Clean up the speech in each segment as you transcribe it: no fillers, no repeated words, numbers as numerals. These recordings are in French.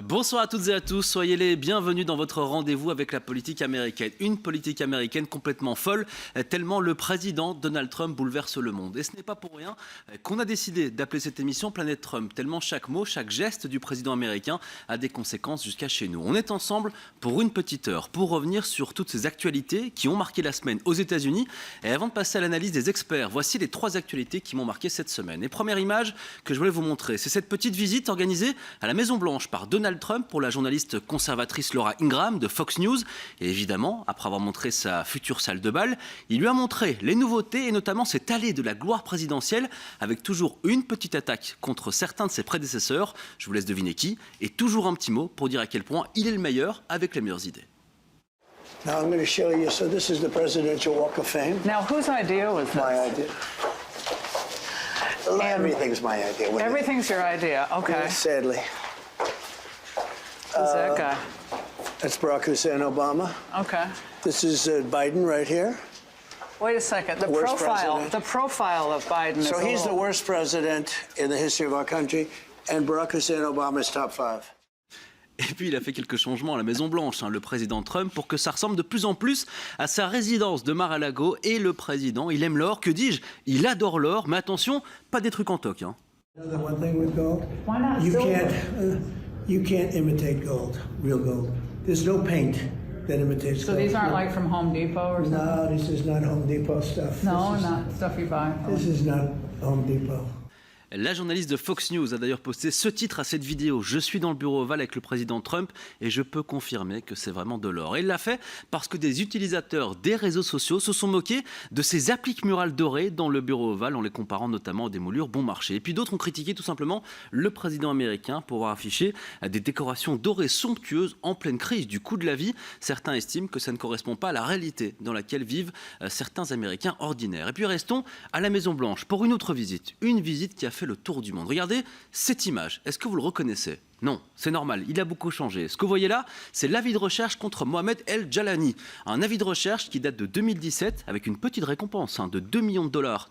Bonsoir à toutes et à tous, soyez les bienvenus dans votre rendez-vous avec la politique américaine. Une politique américaine complètement folle, tellement le président Donald Trump bouleverse le monde. Et ce n'est pas pour rien qu'on a décidé d'appeler cette émission Planète Trump, tellement chaque mot, chaque geste du président américain a des conséquences jusqu'à chez nous. On est ensemble pour une petite heure, pour revenir sur toutes ces actualités qui ont marqué la semaine aux États-Unis. Et avant de passer à l'analyse des experts, voici les 3 actualités qui m'ont marqué cette semaine. Et première image que je voulais vous montrer, c'est cette petite visite organisée à la Maison-Blanche par Donald Trump pour la journaliste conservatrice Laura Ingraham de Fox News. Et évidemment, après avoir montré sa future salle de bal, il lui a montré les nouveautés et notamment cette allée de la gloire présidentielle avec toujours une petite attaque contre certains de ses prédécesseurs. Je vous laisse deviner qui. Et toujours un petit mot pour dire à quel point il est le meilleur avec les meilleures idées. Now I'm going to show you. So this is the Presidential Walk of Fame. Now, whose idea was this? My idea. Everything's my idea. Everything's your idea. Okay. Sadly. Who's that guy? That's Barack Hussein Obama. Okay. This is Biden right here. Wait a second. The Worst profile. president. The profile of Biden is So a he's the little... worst president in the history of our country, and Barack Hussein Obama is top 5. Et puis il a fait quelques changements à la Maison-Blanche, le président Trump, pour que ça ressemble de plus en plus à sa résidence de Mar-a-Lago. Et le président, il aime l'or, que dis-je, il adore l'or, mais attention, pas des trucs en toc. Another one thing with gold. Why not silver? You can't imitate gold, real gold. There's no paint that imitates So gold. these aren't like from Home Depot or something? No, this is not Home Depot stuff. No, This is- not stuff you buy. This is not Home Depot. La journaliste de Fox News a d'ailleurs posté ce titre à cette vidéo. Je suis dans le bureau ovale avec le président Trump et je peux confirmer que c'est vraiment de l'or. Et il l'a fait parce que des utilisateurs des réseaux sociaux se sont moqués de ces appliques murales dorées dans le bureau ovale en les comparant notamment à des moulures bon marché. Et puis d'autres ont critiqué tout simplement le président américain pour avoir affiché des décorations dorées somptueuses en pleine crise du coût de la vie. Certains estiment que ça ne correspond pas à la réalité dans laquelle vivent certains Américains ordinaires. Et puis restons à la Maison-Blanche pour une autre visite. Une visite qui a fait le tour du monde. Regardez cette image. Est-ce que vous le reconnaissez ? Non, c'est normal, il a beaucoup changé. Ce que vous voyez là, c'est l'avis de recherche contre Mohamed El Jalani. Un avis de recherche qui date de 2017 avec une petite récompense de 10 millions de dollars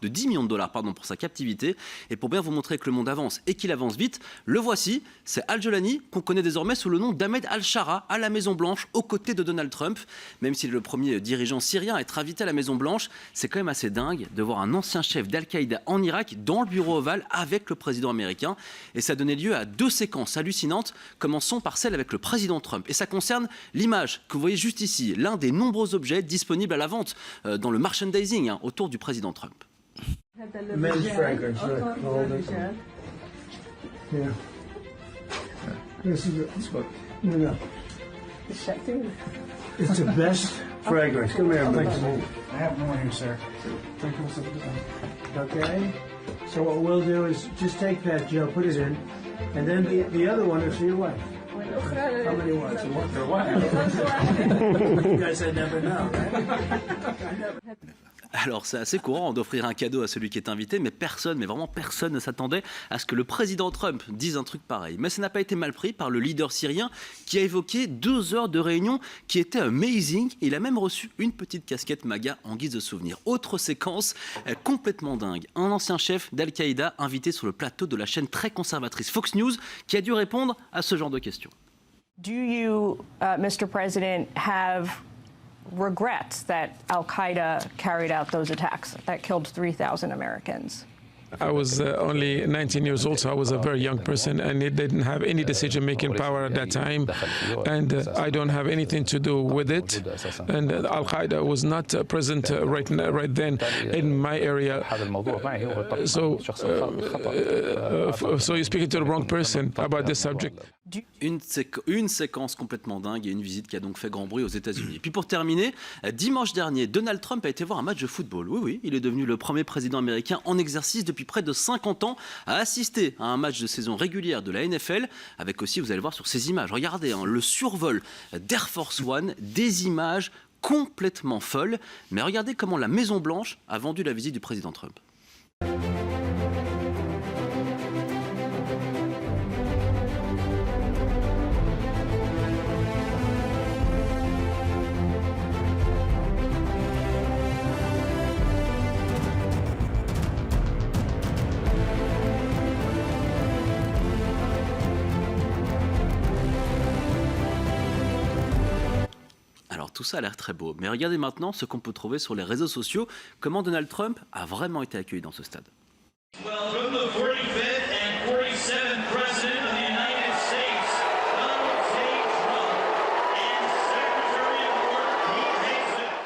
pour sa captivité. Et pour bien vous montrer que le monde avance et qu'il avance vite, le voici, c'est Al Jalani qu'on connaît désormais sous le nom d'Ahmed Al-Shara à la Maison-Blanche aux côtés de Donald Trump. Même s'il est le premier dirigeant syrien à être invité à la Maison-Blanche, c'est quand même assez dingue de voir un ancien chef d'Al-Qaïda en Irak dans le bureau ovale avec le président américain. Et ça a donné lieu à 2 séquences hallucinantes. Commençons par celle avec le président Trump. Et ça concerne l'image que vous voyez juste ici, l'un des nombreux objets disponibles à la vente dans le merchandising autour du président Trump. Men's fragrance, right? Yeah. This is no, no. It's the best fragrance. Come here, please. I have more here, sir. Okay. So what we'll do is just take that, Joe, put it in, and then the other one is for your wife. How many wives? One for what? You guys, I never know, right? Alors c'est assez courant d'offrir un cadeau à celui qui est invité, mais vraiment personne ne s'attendait à ce que le président Trump dise un truc pareil. Mais ça n'a pas été mal pris par le leader syrien qui a évoqué 2 heures de réunion qui étaient amazing. Il a même reçu une petite casquette MAGA en guise de souvenir. Autre séquence complètement dingue. Un ancien chef d'Al-Qaïda invité sur le plateau de la chaîne très conservatrice Fox News qui a dû répondre à ce genre de questions. Do you, Mr. President, have regrets that Al-Qaeda carried out those attacks that killed 3,000 Americans? I was only 19 years old, so I was a very young person, and it didn't have any decision-making power at that time, and I don't have anything to do with it. And Al-Qaeda was not present right then in my area. So you're speaking to the wrong person about this subject. Une séquence complètement dingue et une visite qui a donc fait grand bruit aux États-Unis. Et puis pour terminer, dimanche dernier, Donald Trump a été voir un match de football. Oui, il est devenu le premier président américain en exercice depuis près de 50 ans à assister à un match de saison régulière de la NFL, avec aussi, vous allez voir sur ces images, regardez, le survol d'Air Force One, des images complètement folles. Mais regardez comment la Maison-Blanche a vendu la visite du président Trump. tout ça a l'air très beau. Mais regardez maintenant ce qu'on peut trouver sur les réseaux sociaux, comment Donald Trump a vraiment été accueilli dans ce stade. From the 45th and 47th President of the United States, Donald J. Trump, and Secretary of War Pete Hegseth.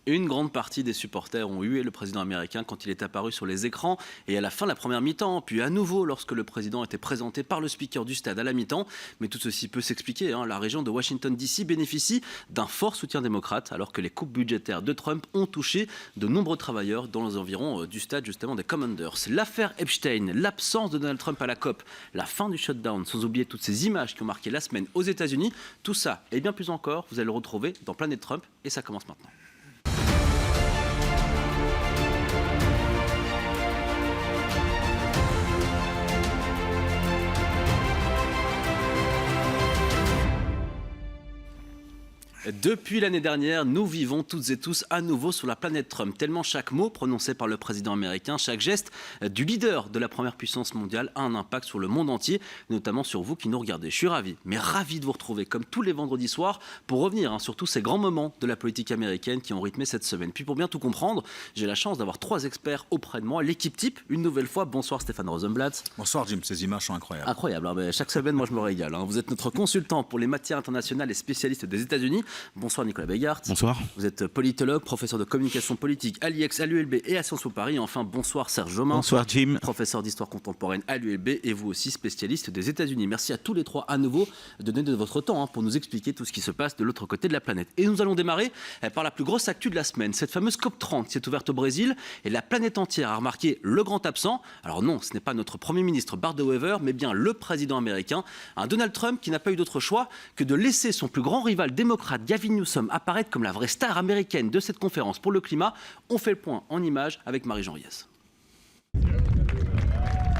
Une grande partie des supporters ont hué le président américain quand il est apparu sur les écrans et à la fin de la première mi-temps, puis à nouveau lorsque le président était présenté par le speaker du stade à la mi-temps. Mais tout ceci peut s'expliquer. La région de Washington DC bénéficie d'un fort soutien démocrate alors que les coupes budgétaires de Trump ont touché de nombreux travailleurs dans les environs du stade justement des Commanders. L'affaire Epstein, l'absence de Donald Trump à la COP, la fin du shutdown, sans oublier toutes ces images qui ont marqué la semaine aux États-Unis, tout ça et bien plus encore, vous allez le retrouver dans Planète Trump et ça commence maintenant. Depuis l'année dernière, nous vivons toutes et tous à nouveau sur la planète Trump, tellement chaque mot prononcé par le président américain, chaque geste du leader de la première puissance mondiale a un impact sur le monde entier, notamment sur vous qui nous regardez. Je suis ravi de vous retrouver comme tous les vendredis soirs pour revenir sur tous ces grands moments de la politique américaine qui ont rythmé cette semaine. Puis pour bien tout comprendre, j'ai la chance d'avoir 3 experts auprès de moi, l'équipe type, une nouvelle fois. Bonsoir Stéphane Rosenblatt. Bonsoir Jim, ces images sont incroyables. Incroyable, chaque semaine moi je me régale. Vous êtes notre consultant pour les matières internationales et spécialiste des États-Unis. Bonsoir Nicolas Beigart. Bonsoir. Vous êtes politologue, professeur de communication politique à l'IEX, à l'ULB et à Sciences Po Paris. Et enfin, bonsoir Serge Jomain. Bonsoir Jim. Professeur d'histoire contemporaine à l'ULB et vous aussi spécialiste des États-Unis. Merci à tous les 3 à nouveau de donner de votre temps pour nous expliquer tout ce qui se passe de l'autre côté de la planète. Et nous allons démarrer par la plus grosse actu de la semaine, cette fameuse COP30 qui s'est ouverte au Brésil et la planète entière a remarqué le grand absent. Alors non, ce n'est pas notre Premier ministre Bart de Wever, mais bien le président américain, un Donald Trump qui n'a pas eu d'autre choix que de laisser son plus grand rival démocrate Gavin Newsom apparaître comme la vraie star américaine de cette conférence pour le climat. On fait le point en images avec Marie-Jean Riès.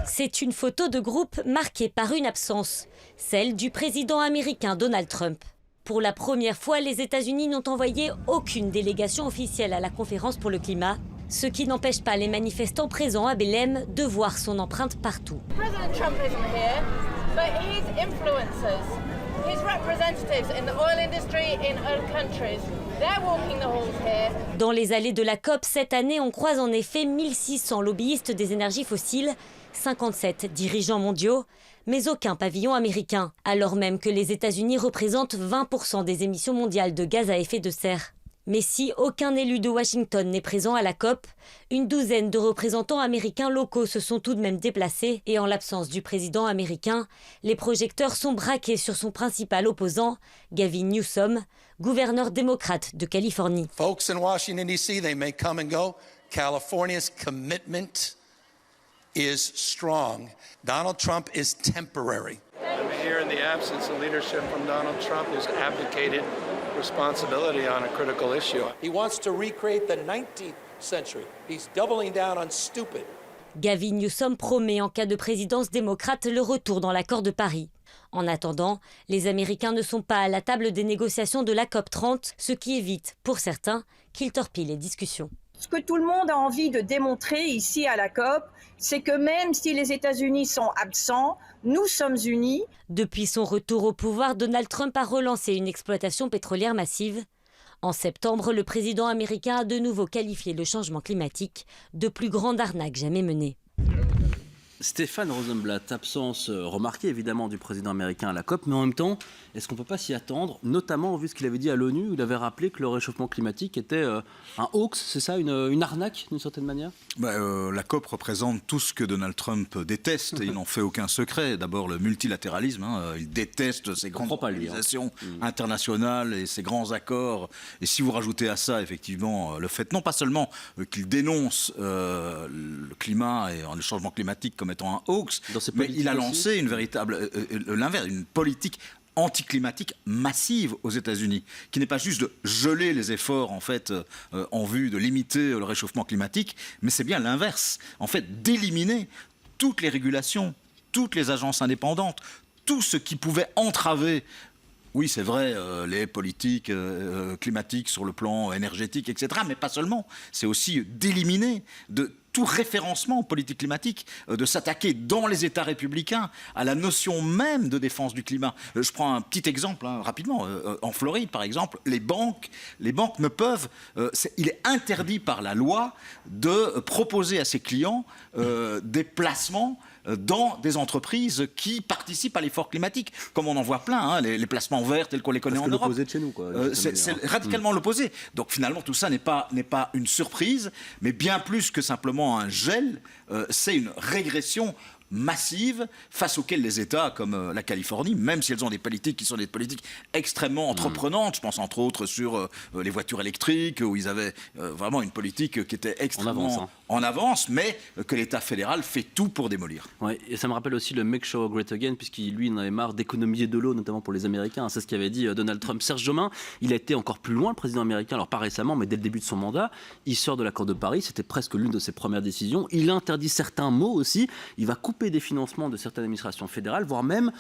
C'est une photo de groupe marquée par une absence, celle du président américain Donald Trump. Pour la première fois, les États-Unis n'ont envoyé aucune délégation officielle à la conférence pour le climat, ce qui n'empêche pas les manifestants présents à Belém de voir son empreinte partout. President Trump isn't here, but his influencers, his representatives in the oil industry in other countries, they're walking the halls here. Dans les allées de la COP, cette année, on croise en effet 1600 lobbyistes des énergies fossiles, 57 dirigeants mondiaux, mais aucun pavillon américain, alors même que les États-Unis représentent 20% des émissions mondiales de gaz à effet de serre. Mais si aucun élu de Washington n'est présent à la COP, une douzaine de représentants américains locaux se sont tout de même déplacés et en l'absence du président américain, les projecteurs sont braqués sur son principal opposant, Gavin Newsom, gouverneur démocrate de Californie. Folks in Washington, D.C., they may come and go. California's commitment is strong. Donald Trump is temporary. Here in the absence of leadership from Donald Trump, who's abdicated responsibility on a critical issue. He wants to recreate the 19th century. He's doubling down on stupid. Gavin Newsom promet en cas de présidence démocrate le retour dans l'accord de Paris. En attendant, les Américains ne sont pas à la table des négociations de la COP30, ce qui évite, pour certains, qu'ils torpillent les discussions. Ce que tout le monde a envie de démontrer ici à la COP, c'est que même si les États-Unis sont absents, nous sommes unis. Depuis son retour au pouvoir, Donald Trump a relancé une exploitation pétrolière massive. En septembre, le président américain a de nouveau qualifié le changement climatique de plus grande arnaque jamais menée. Stéphane Rosenblatt, absence remarquée évidemment du président américain à la COP, mais en même temps, est-ce qu'on ne peut pas s'y attendre, notamment vu ce qu'il avait dit à l'ONU, où il avait rappelé que le réchauffement climatique était un hoax, c'est ça, une arnaque d'une certaine manière ? La COP représente tout ce que Donald Trump déteste, il n'en fait aucun secret. D'abord le multilatéralisme, il déteste ces grandes organisations internationales et ces grands accords. Et si vous rajoutez à ça effectivement le fait, non pas seulement qu'il dénonce le climat et le changement climatique comme étant un hoax, mais il a lancé une véritable, l'inverse, une politique anticlimatique massive aux États-Unis, qui n'est pas juste de geler les efforts en fait en vue de limiter le réchauffement climatique, mais c'est bien l'inverse, en fait d'éliminer toutes les régulations, toutes les agences indépendantes, tout ce qui pouvait entraver. Oui, c'est vrai, les politiques climatiques sur le plan énergétique, etc., mais pas seulement. C'est aussi d'éliminer de tout référencement en politique climatique, de s'attaquer dans les États républicains à la notion même de défense du climat. Je prends un petit exemple rapidement. En Floride, par exemple, les banques ne peuvent... il est interdit par la loi de proposer à ses clients des placements dans des entreprises qui participent à l'effort climatique, comme on en voit plein, les placements verts tels qu'on les connaît en Europe. L'opposé de chez nous, quoi. C'est radicalement l'opposé. Donc finalement, tout ça n'est pas une surprise, mais bien plus que simplement un gel, c'est une régression massive face auxquelles les États comme la Californie, même si elles ont des politiques qui sont des politiques extrêmement entreprenantes, je pense entre autres sur les voitures électriques, où ils avaient vraiment une politique qui était extrêmement en avance, mais que l'État fédéral fait tout pour démolir. Ouais, et ça me rappelle aussi le Make Show Great Again, puisqu'il lui en avait marre d'économiser de l'eau, notamment pour les Américains. C'est ce qu'avait dit Donald Trump. Serge Jomain, il a été encore plus loin, le président américain, alors pas récemment, mais dès le début de son mandat. Il sort de l'accord de Paris, c'était presque l'une de ses premières décisions. Il interdit certains mots aussi. Il va couper des financements de certaines administrations fédérales, voire même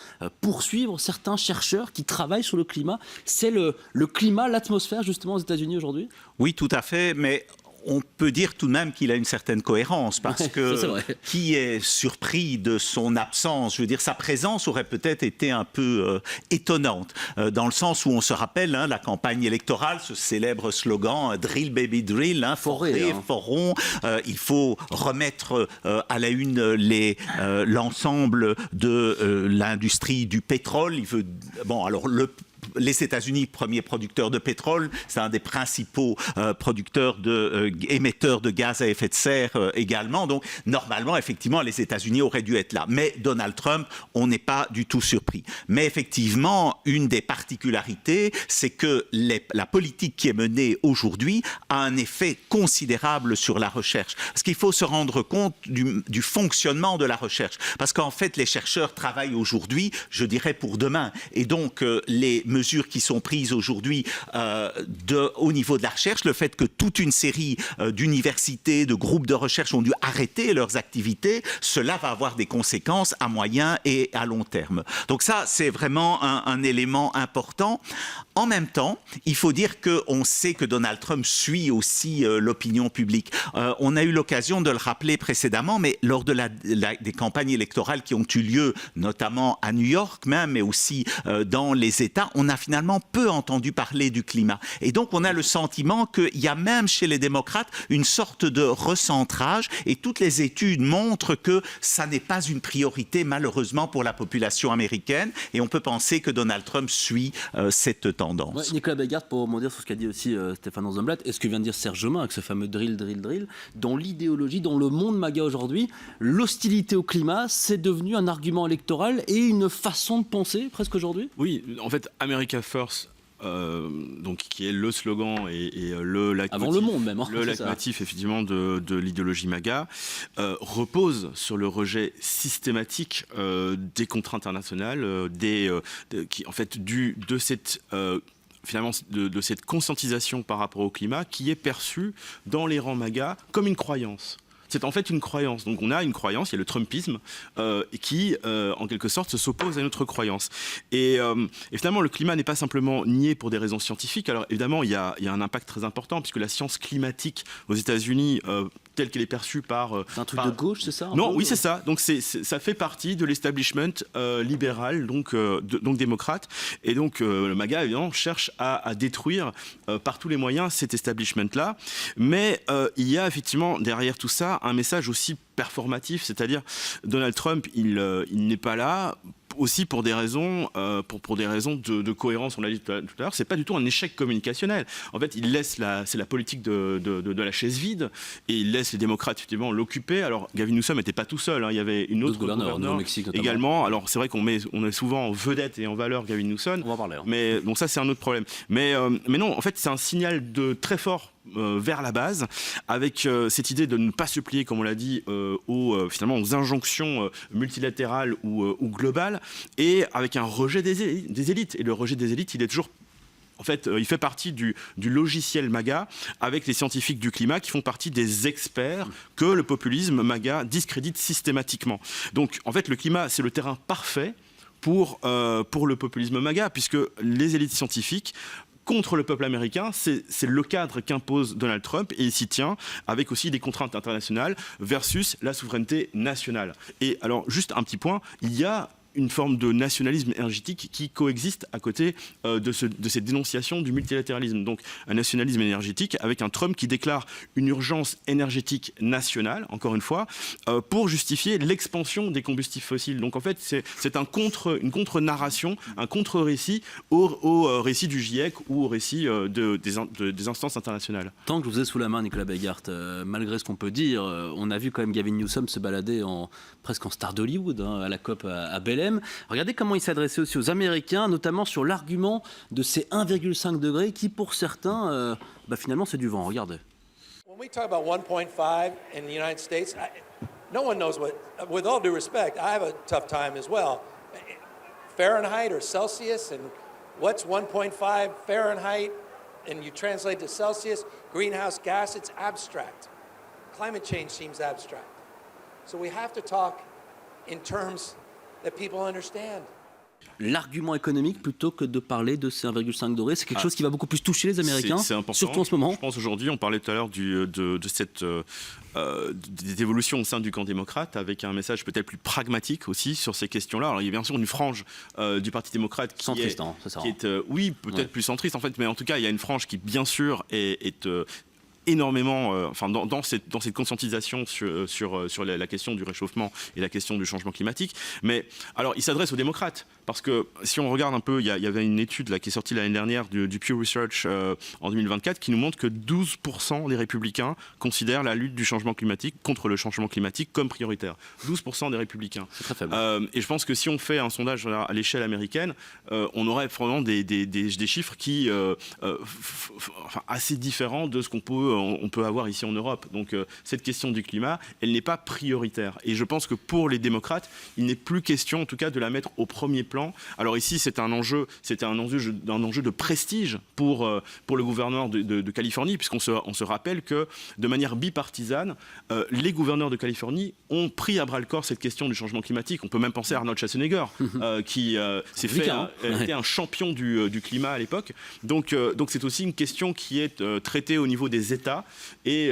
poursuivre certains chercheurs qui travaillent sur le climat. C'est le climat, l'atmosphère justement aux États-Unis aujourd'hui ? Oui, tout à fait, mais on peut dire tout de même qu'il a une certaine cohérence, parce que qui est surpris de son absence? Je veux dire, sa présence aurait peut-être été un peu étonnante, dans le sens où on se rappelle la campagne électorale, ce célèbre slogan « Drill baby drill », forons, il faut remettre à la une l'ensemble de l'industrie du pétrole. Il veut, les États-Unis, premier producteur de pétrole, c'est un des principaux émetteurs de gaz à effet de serre également. Donc, normalement, effectivement, les États-Unis auraient dû être là. Mais Donald Trump, on n'est pas du tout surpris. Mais effectivement, une des particularités, c'est que la politique qui est menée aujourd'hui a un effet considérable sur la recherche. Parce qu'il faut se rendre compte du fonctionnement de la recherche. Parce qu'en fait, les chercheurs travaillent aujourd'hui, je dirais, pour demain. Et donc, les mesures qui sont prises aujourd'hui au niveau de la recherche, le fait que toute une série d'universités, de groupes de recherche ont dû arrêter leurs activités, cela va avoir des conséquences à moyen et à long terme. Donc ça, c'est vraiment un élément important. En même temps, il faut dire qu'on sait que Donald Trump suit aussi l'opinion publique. On a eu l'occasion de le rappeler précédemment, mais lors de des campagnes électorales qui ont eu lieu, notamment à New York même, mais aussi dans les États, on a finalement peu entendu parler du climat. Et donc, on a le sentiment qu'il y a même chez les démocrates une sorte de recentrage, et toutes les études montrent que ça n'est pas une priorité, malheureusement, pour la population américaine, et on peut penser que Donald Trump suit cette tendance. Ouais, Nicolas Begarde, pour rebondir sur ce qu'a dit aussi Stéphane Rosenblatt, et ce que vient de dire Serge Jomain avec ce fameux drill, dans l'idéologie, dans le monde MAGA aujourd'hui, l'hostilité au climat, c'est devenu un argument électoral et une façon de penser, presque aujourd'hui ? Oui, en fait, America First, donc qui est le slogan et le leitmotiv, avant le monde même, le leitmotiv effectivement de l'idéologie MAGA, repose sur le rejet systématique des contraintes internationales, qui en fait de cette finalement de cette conscientisation par rapport au climat qui est perçue dans les rangs MAGA comme une croyance. C'est en fait une croyance. Donc on a une croyance, il y a le Trumpisme, qui, en quelque sorte, s'oppose à notre croyance. Et finalement, le climat n'est pas simplement nié pour des raisons scientifiques. Alors évidemment, il y a un impact très important, puisque la science climatique aux États-Unis, telle qu'elle est perçue par... C'est un truc de gauche, c'est ça ? Non, oui, c'est ça. Donc ça fait partie de l'establishment libéral, donc démocrate. Et donc le MAGA, évidemment, cherche à détruire par tous les moyens cet establishment-là. Mais il y a effectivement derrière tout ça un message aussi performatif, c'est-à-dire Donald Trump, il n'est pas là aussi pour des raisons, pour des raisons de cohérence. On l'a dit tout à l'heure, c'est pas du tout un échec communicationnel. En fait, il laisse c'est la politique de la chaise vide, et il laisse les démocrates effectivement l'occuper. Alors, Gavin Newsom n'était pas tout seul. Il y avait une autre gouverneur au Mexique notamment. Également. Alors, c'est vrai qu'on met souvent en vedette et en valeur Gavin Newsom. On va parler. Mais bon, ça c'est un autre problème. Mais non, en fait, c'est un signal très fort vers la base, avec cette idée de ne pas se plier, comme on l'a dit, finalement aux injonctions multilatérales ou globales, et avec un rejet des élites. Et le rejet des élites, il est toujours... En fait, il fait partie du logiciel MAGA, avec les scientifiques du climat qui font partie des experts que le populisme MAGA discrédite systématiquement. Donc, en fait, le climat, c'est le terrain parfait pour le populisme MAGA, puisque les élites scientifiques contre le peuple américain, c'est le cadre qu'impose Donald Trump et il s'y tient avec aussi des contraintes internationales versus la souveraineté nationale. Et alors, juste un petit point, il y a une forme de nationalisme énergétique qui coexiste à côté de cette dénonciation du multilatéralisme. Donc un nationalisme énergétique avec un Trump qui déclare une urgence énergétique nationale, encore une fois, pour justifier l'expansion des combustibles fossiles. Donc en fait, c'est une contre-narration, un contre-récit au récit du GIEC ou au récit des instances internationales. Tant que je vous ai sous la main, Nicolas Beggart, malgré ce qu'on peut dire, on a vu quand même Gavin Newsom se balader presque en star d'Hollywood à la COP à Belém. Regardez comment il s'adressait aussi aux Américains, notamment sur l'argument de ces 1,5 degrés qui, pour certains, finalement, c'est du vent. Regardez. When we talk about 1.5 in the United States, no one knows what, with all due respect, I have a tough time as well. Fahrenheit or Celsius, and what's 1.5 Fahrenheit, and you translate to Celsius, greenhouse gas, it's abstract. Climate change seems abstract. So we have to talk in terms that people understand. L'argument économique plutôt que de parler de ces 1,5 degrés, c'est quelque chose qui va beaucoup plus toucher les Américains, c'est important. Surtout en ce moment. Je pense aujourd'hui, on parlait tout à l'heure de cette évolution au sein du camp démocrate, avec un message peut-être plus pragmatique aussi sur ces questions-là. Alors il y a bien sûr une frange du Parti démocrate qui centriste, est oui, peut-être plus centriste en fait, mais en tout cas il y a une frange qui bien sûr est énormément, dans cette conscientisation sur la question du réchauffement et la question du changement climatique. Mais alors, il s'adresse aux démocrates, parce que si on regarde un peu, il y avait une étude là, qui est sortie l'année dernière du Pew Research en 2024 qui nous montre que 12% des républicains considèrent la lutte du changement climatique contre le changement climatique comme prioritaire. 12% des républicains. C'est très faible. Et je pense que si on fait un sondage à l'échelle américaine, on aurait vraiment des chiffres qui, assez différents de ce qu'on peut avoir ici en Europe. Donc cette question du climat, elle n'est pas prioritaire. Et je pense que pour les démocrates, il n'est plus question en tout cas de la mettre au premier plan. Alors ici, c'était un enjeu de prestige pour le gouverneur de Californie, puisqu'on se rappelle que de manière bipartisane, les gouverneurs de Californie ont pris à bras-le-corps cette question du changement climatique. On peut même penser à Arnold Schwarzenegger, qui était un champion du climat à l'époque. Donc c'est aussi une question qui est traitée au niveau des États, et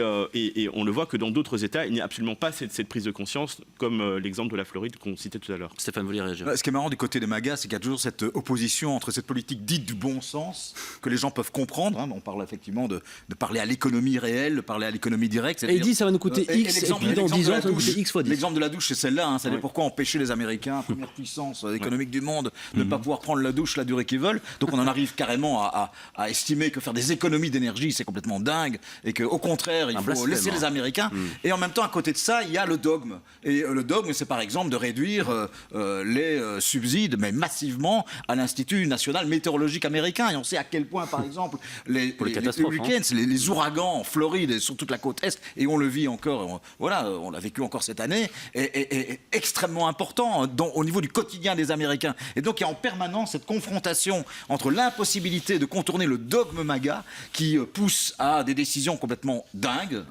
on le voit que dans d'autres États, il n'y a absolument pas cette prise de conscience, comme l'exemple de la Floride qu'on citait tout à l'heure. Stéphane, vous voulez réagir? Ce qui est marrant du côté des MAGA, c'est qu'il y a toujours cette opposition entre cette politique dite du bon sens, que les gens peuvent comprendre. On parle effectivement de parler à l'économie réelle, de parler à l'économie directe. Et il dit ça va nous coûter X, et puis dans 10 ans, ça va nous coûter X fois 10. L'exemple de la douche, c'est celle-là. Ça veut dire pourquoi empêcher les Américains, première puissance économique du monde, de ne pas pouvoir prendre la douche la durée qu'ils veulent. Donc on en arrive carrément à estimer que faire des économies d'énergie, c'est complètement dingue, et qu'au contraire, il faut laisser les Américains. Et en même temps, à côté de ça, il y a le dogme. Et le dogme, c'est par exemple de réduire les subsides, mais massivement, à l'Institut national météorologique américain. Et on sait à quel point, par exemple, les week-ends, les ouragans en Floride et sur toute la côte Est, et on le vit encore, on l'a vécu encore cette année, est extrêmement important au niveau du quotidien des Américains. Et donc, il y a en permanence cette confrontation entre l'impossibilité de contourner le dogme MAGA, qui pousse à des décisions complètement dingues,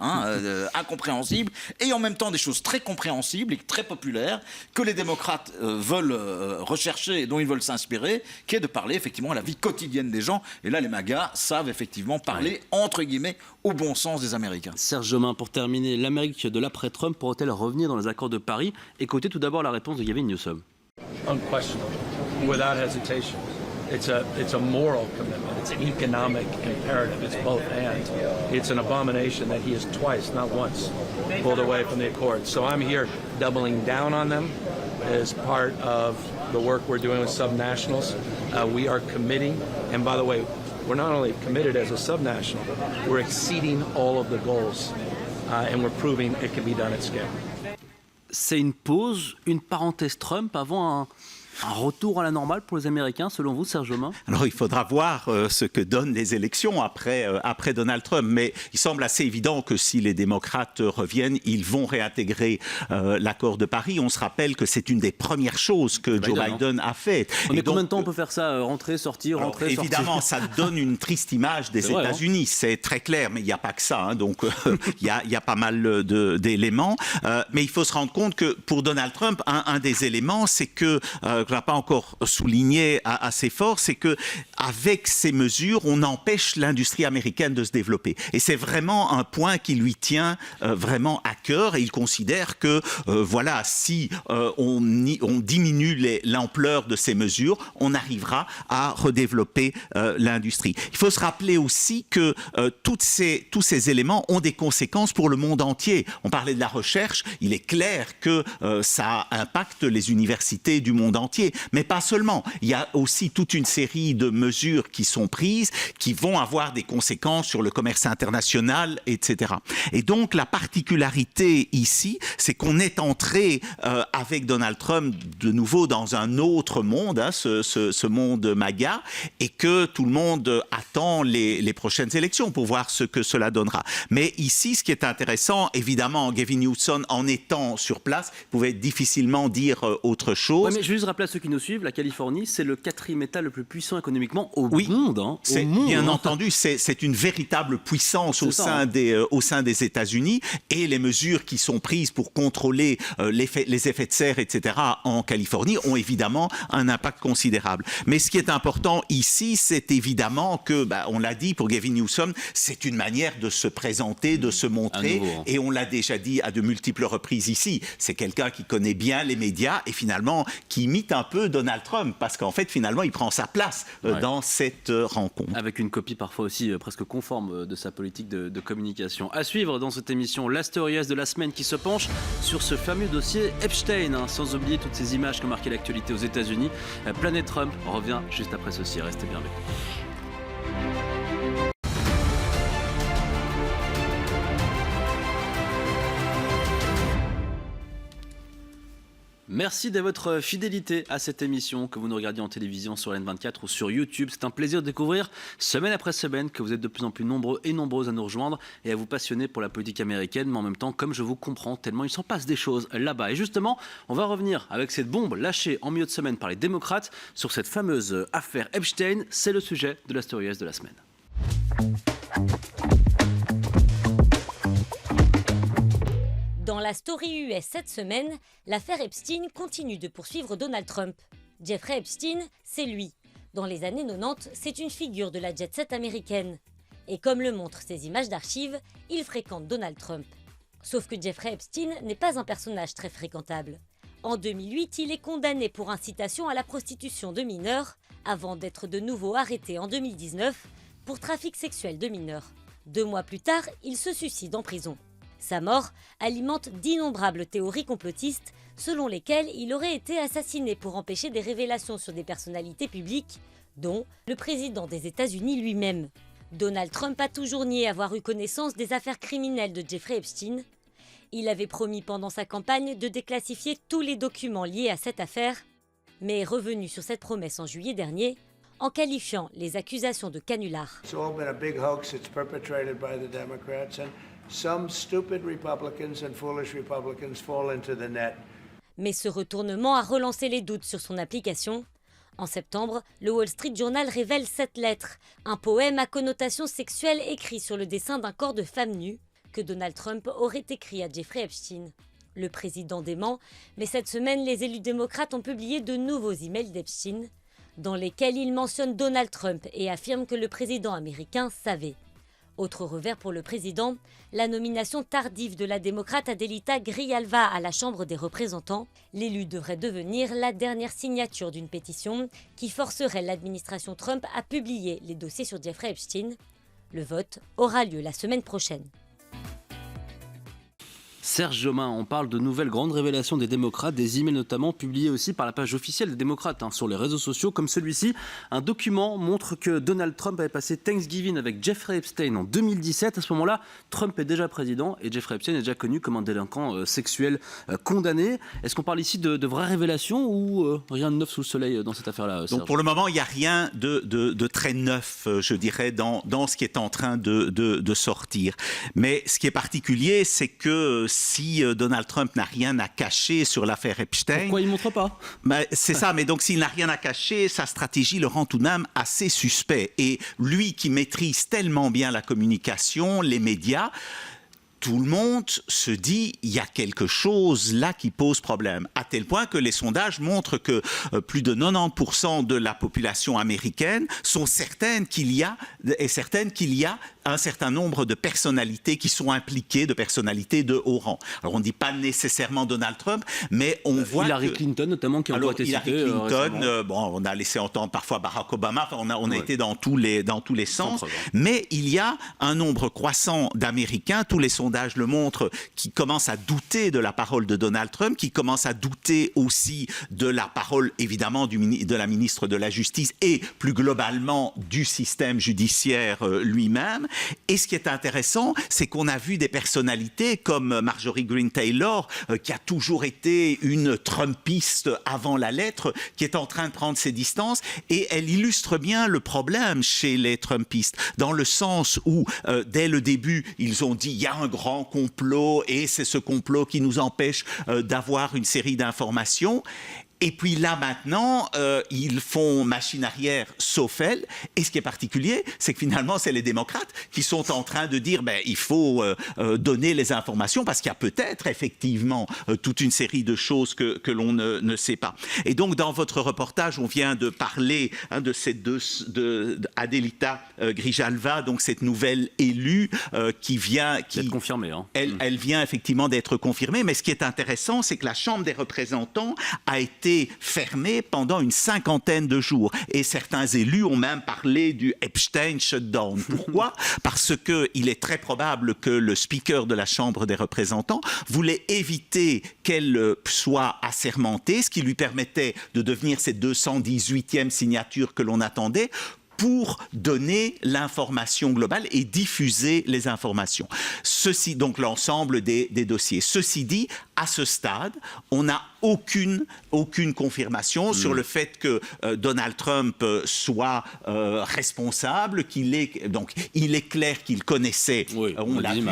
incompréhensibles, et en même temps des choses très compréhensibles et très populaires que les démocrates veulent rechercher et dont ils veulent s'inspirer, qui est de parler effectivement à la vie quotidienne des gens. Et là, les MAGA savent effectivement parler, entre guillemets, au bon sens des Américains. Serge Jomain, pour terminer, l'Amérique de l'après-Trump pourrait-elle revenir dans les accords de Paris? Écoutez tout d'abord la réponse de Gavin Newsom. Unquestionably, without hesitation. It's a moral commitment. It's an economic imperative. It's both and. It's an abomination that he has twice, not once, pulled away from the Accords. So I'm here doubling down on them as part of the work we're doing with subnationals. We are committing, and by the way, we're not only committed as a subnational, we're exceeding all of the goals, and we're proving it can be done at scale. C'est une pause, une parenthèse Trump avant un retour à la normale pour les Américains, selon vous, Serge Jomain? Alors, il faudra voir ce que donnent les élections après Donald Trump. Mais il semble assez évident que si les démocrates reviennent, ils vont réintégrer l'accord de Paris. On se rappelle que c'est une des premières choses que Joe Biden a fait. Mais combien de temps on peut faire ça? Rentrer, sortir, rentrer, sortir? Évidemment, ça donne une triste image des États-Unis. C'est très clair, mais il n'y a pas que ça. Donc, il y a pas mal d'éléments. Mais il faut se rendre compte que pour Donald Trump, un des éléments, c'est que que je n'ai pas encore souligné assez fort, c'est que avec ces mesures, on empêche l'industrie américaine de se développer. Et c'est vraiment un point qui lui tient vraiment à cœur. Et il considère que, voilà, si on diminue l'ampleur de ces mesures, on arrivera à redévelopper l'industrie. Il faut se rappeler aussi que tous ces éléments ont des conséquences pour le monde entier. On parlait de la recherche, il est clair que ça impacte les universités du monde entier, mais pas seulement. Il y a aussi toute une série de mesures qui sont prises, qui vont avoir des conséquences sur le commerce international, etc. Et donc la particularité ici, c'est qu'on est entré avec Donald Trump de nouveau dans un autre monde, hein, ce monde MAGA, et que tout le monde attend les prochaines élections pour voir ce que cela donnera. Mais ici, ce qui est intéressant, évidemment, Gavin Newsom, en étant sur place, pouvait difficilement dire autre chose. Ouais, mais je vais juste rappeler à ceux qui nous suivent, la Californie, c'est le 4e État le plus puissant économiquement au monde. Hein, bien entendu, c'est une véritable puissance au sein des États-Unis, et les mesures qui sont prises pour contrôler les effets de serre, etc., en Californie, ont évidemment un impact considérable. Mais ce qui est important ici, c'est évidemment que, on l'a dit pour Gavin Newsom, c'est une manière de se présenter, de se montrer, et on l'a déjà dit à de multiples reprises ici, c'est quelqu'un qui connaît bien les médias et finalement qui imite un peu Donald Trump, parce qu'en fait, finalement, il prend sa place dans cette rencontre. Avec une copie parfois aussi presque conforme de sa politique de communication. À suivre dans cette émission, la story de la semaine qui se penche sur ce fameux dossier Epstein, hein, sans oublier toutes ces images qui ont marqué l'actualité aux États-Unis. Planète Trump revient juste après ceci. Restez bien avec nous. Merci de votre fidélité à cette émission, que vous nous regardiez en télévision sur N24 ou sur YouTube. C'est un plaisir de découvrir semaine après semaine que vous êtes de plus en plus nombreux et nombreuses à nous rejoindre et à vous passionner pour la politique américaine, mais en même temps, comme je vous comprends, tellement il s'en passe des choses là-bas. Et justement, on va revenir avec cette bombe lâchée en milieu de semaine par les démocrates sur cette fameuse affaire Epstein. C'est le sujet de la Story US de la semaine. Dans la Story US cette semaine, l'affaire Epstein continue de poursuivre Donald Trump. Jeffrey Epstein, c'est lui. Dans les années 90, c'est une figure de la jet-set américaine. Et comme le montrent ces images d'archives, il fréquente Donald Trump. Sauf que Jeffrey Epstein n'est pas un personnage très fréquentable. En 2008, il est condamné pour incitation à la prostitution de mineurs, avant d'être de nouveau arrêté en 2019 pour trafic sexuel de mineurs. 2 mois plus tard, il se suicide en prison. Sa mort alimente d'innombrables théories complotistes selon lesquelles il aurait été assassiné pour empêcher des révélations sur des personnalités publiques, dont le président des États-Unis lui-même. Donald Trump a toujours nié avoir eu connaissance des affaires criminelles de Jeffrey Epstein. Il avait promis pendant sa campagne de déclassifier tous les documents liés à cette affaire, mais est revenu sur cette promesse en juillet dernier en qualifiant les accusations de canular. It's all been a big hoax. It's perpetrated by the Democrats, and some stupid Republicans and foolish Republicans fall into the net. Mais ce retournement a relancé les doutes sur son application. En septembre, le Wall Street Journal révèle cette lettre, un poème à connotation sexuelle écrit sur le dessin d'un corps de femme nue, que Donald Trump aurait écrit à Jeffrey Epstein. Le président dément, mais cette semaine, les élus démocrates ont publié de nouveaux emails d'Epstein, dans lesquels ils mentionnent Donald Trump et affirment que le président américain savait. Autre revers pour le président, la nomination tardive de la démocrate Adelita Grijalva à la Chambre des représentants. L'élu devrait devenir la dernière signature d'une pétition qui forcerait l'administration Trump à publier les dossiers sur Jeffrey Epstein. Le vote aura lieu la semaine prochaine. Serge Jomain, on parle de nouvelles grandes révélations des démocrates, des emails notamment publiés aussi par la page officielle des démocrates sur les réseaux sociaux comme celui-ci. Un document montre que Donald Trump avait passé Thanksgiving avec Jeffrey Epstein en 2017. À ce moment-là, Trump est déjà président et Jeffrey Epstein est déjà connu comme un délinquant sexuel condamné. Est-ce qu'on parle ici de vraies révélations ou rien de neuf sous le soleil dans cette affaire-là, Serge ? Donc pour le moment, il n'y a rien de très neuf, je dirais, dans ce qui est en train de sortir. Mais ce qui est particulier, c'est que si Donald Trump n'a rien à cacher sur l'affaire Epstein... Pourquoi il ne montre pas ? C'est ça, mais donc s'il n'a rien à cacher, sa stratégie le rend tout de même assez suspect. Et lui qui maîtrise tellement bien la communication, les médias, tout le monde se dit il y a quelque chose là qui pose problème, à tel point que les sondages montrent que plus de 90% de la population américaine sont certaines qu'il y a un certain nombre de personnalités qui sont impliquées, de personnalités de haut rang. Alors on ne dit pas nécessairement Donald Trump, mais on voit Hillary Clinton notamment qui a encore été citée. Hillary Clinton, on a laissé entendre parfois Barack Obama, on a été dans tous les sens, mais il y a un nombre croissant d'Américains, tous les sondages le montrent, qui commencent à douter de la parole de Donald Trump, qui commencent à douter aussi de la parole évidemment de la ministre de la Justice et plus globalement du système judiciaire lui-même. Et ce qui est intéressant, c'est qu'on a vu des personnalités comme Marjorie Greene Taylor, qui a toujours été une Trumpiste avant la lettre, qui est en train de prendre ses distances, et elle illustre bien le problème chez les Trumpistes, dans le sens où dès le début, ils ont dit il y a un grand complot et c'est ce complot qui nous empêche d'avoir une série d'informations. Et puis là, maintenant, ils font machine arrière, sauf elle. Et ce qui est particulier, c'est que finalement, c'est les démocrates qui sont en train de dire il faut donner les informations parce qu'il y a peut-être effectivement toute une série de choses que l'on ne sait pas. Et donc, dans votre reportage, on vient de parler de ces Adelita Grijalva, donc cette nouvelle élue qui vient... D'être confirmée. Elle vient effectivement d'être confirmée. Mais ce qui est intéressant, c'est que la Chambre des représentants a été fermée pendant une 50aine de jours. Et certains élus ont même parlé du Epstein shutdown. Pourquoi ? Parce qu'il est très probable que le speaker de la Chambre des représentants voulait éviter qu'elle soit assermentée, ce qui lui permettait de devenir cette 218e signature que l'on attendait, pour donner l'information globale et diffuser les informations. Ceci, donc l'ensemble des dossiers. Ceci dit, à ce stade, on n'a aucune confirmation sur le fait que Donald Trump soit responsable, il est clair qu'il connaissait, on l'a vu.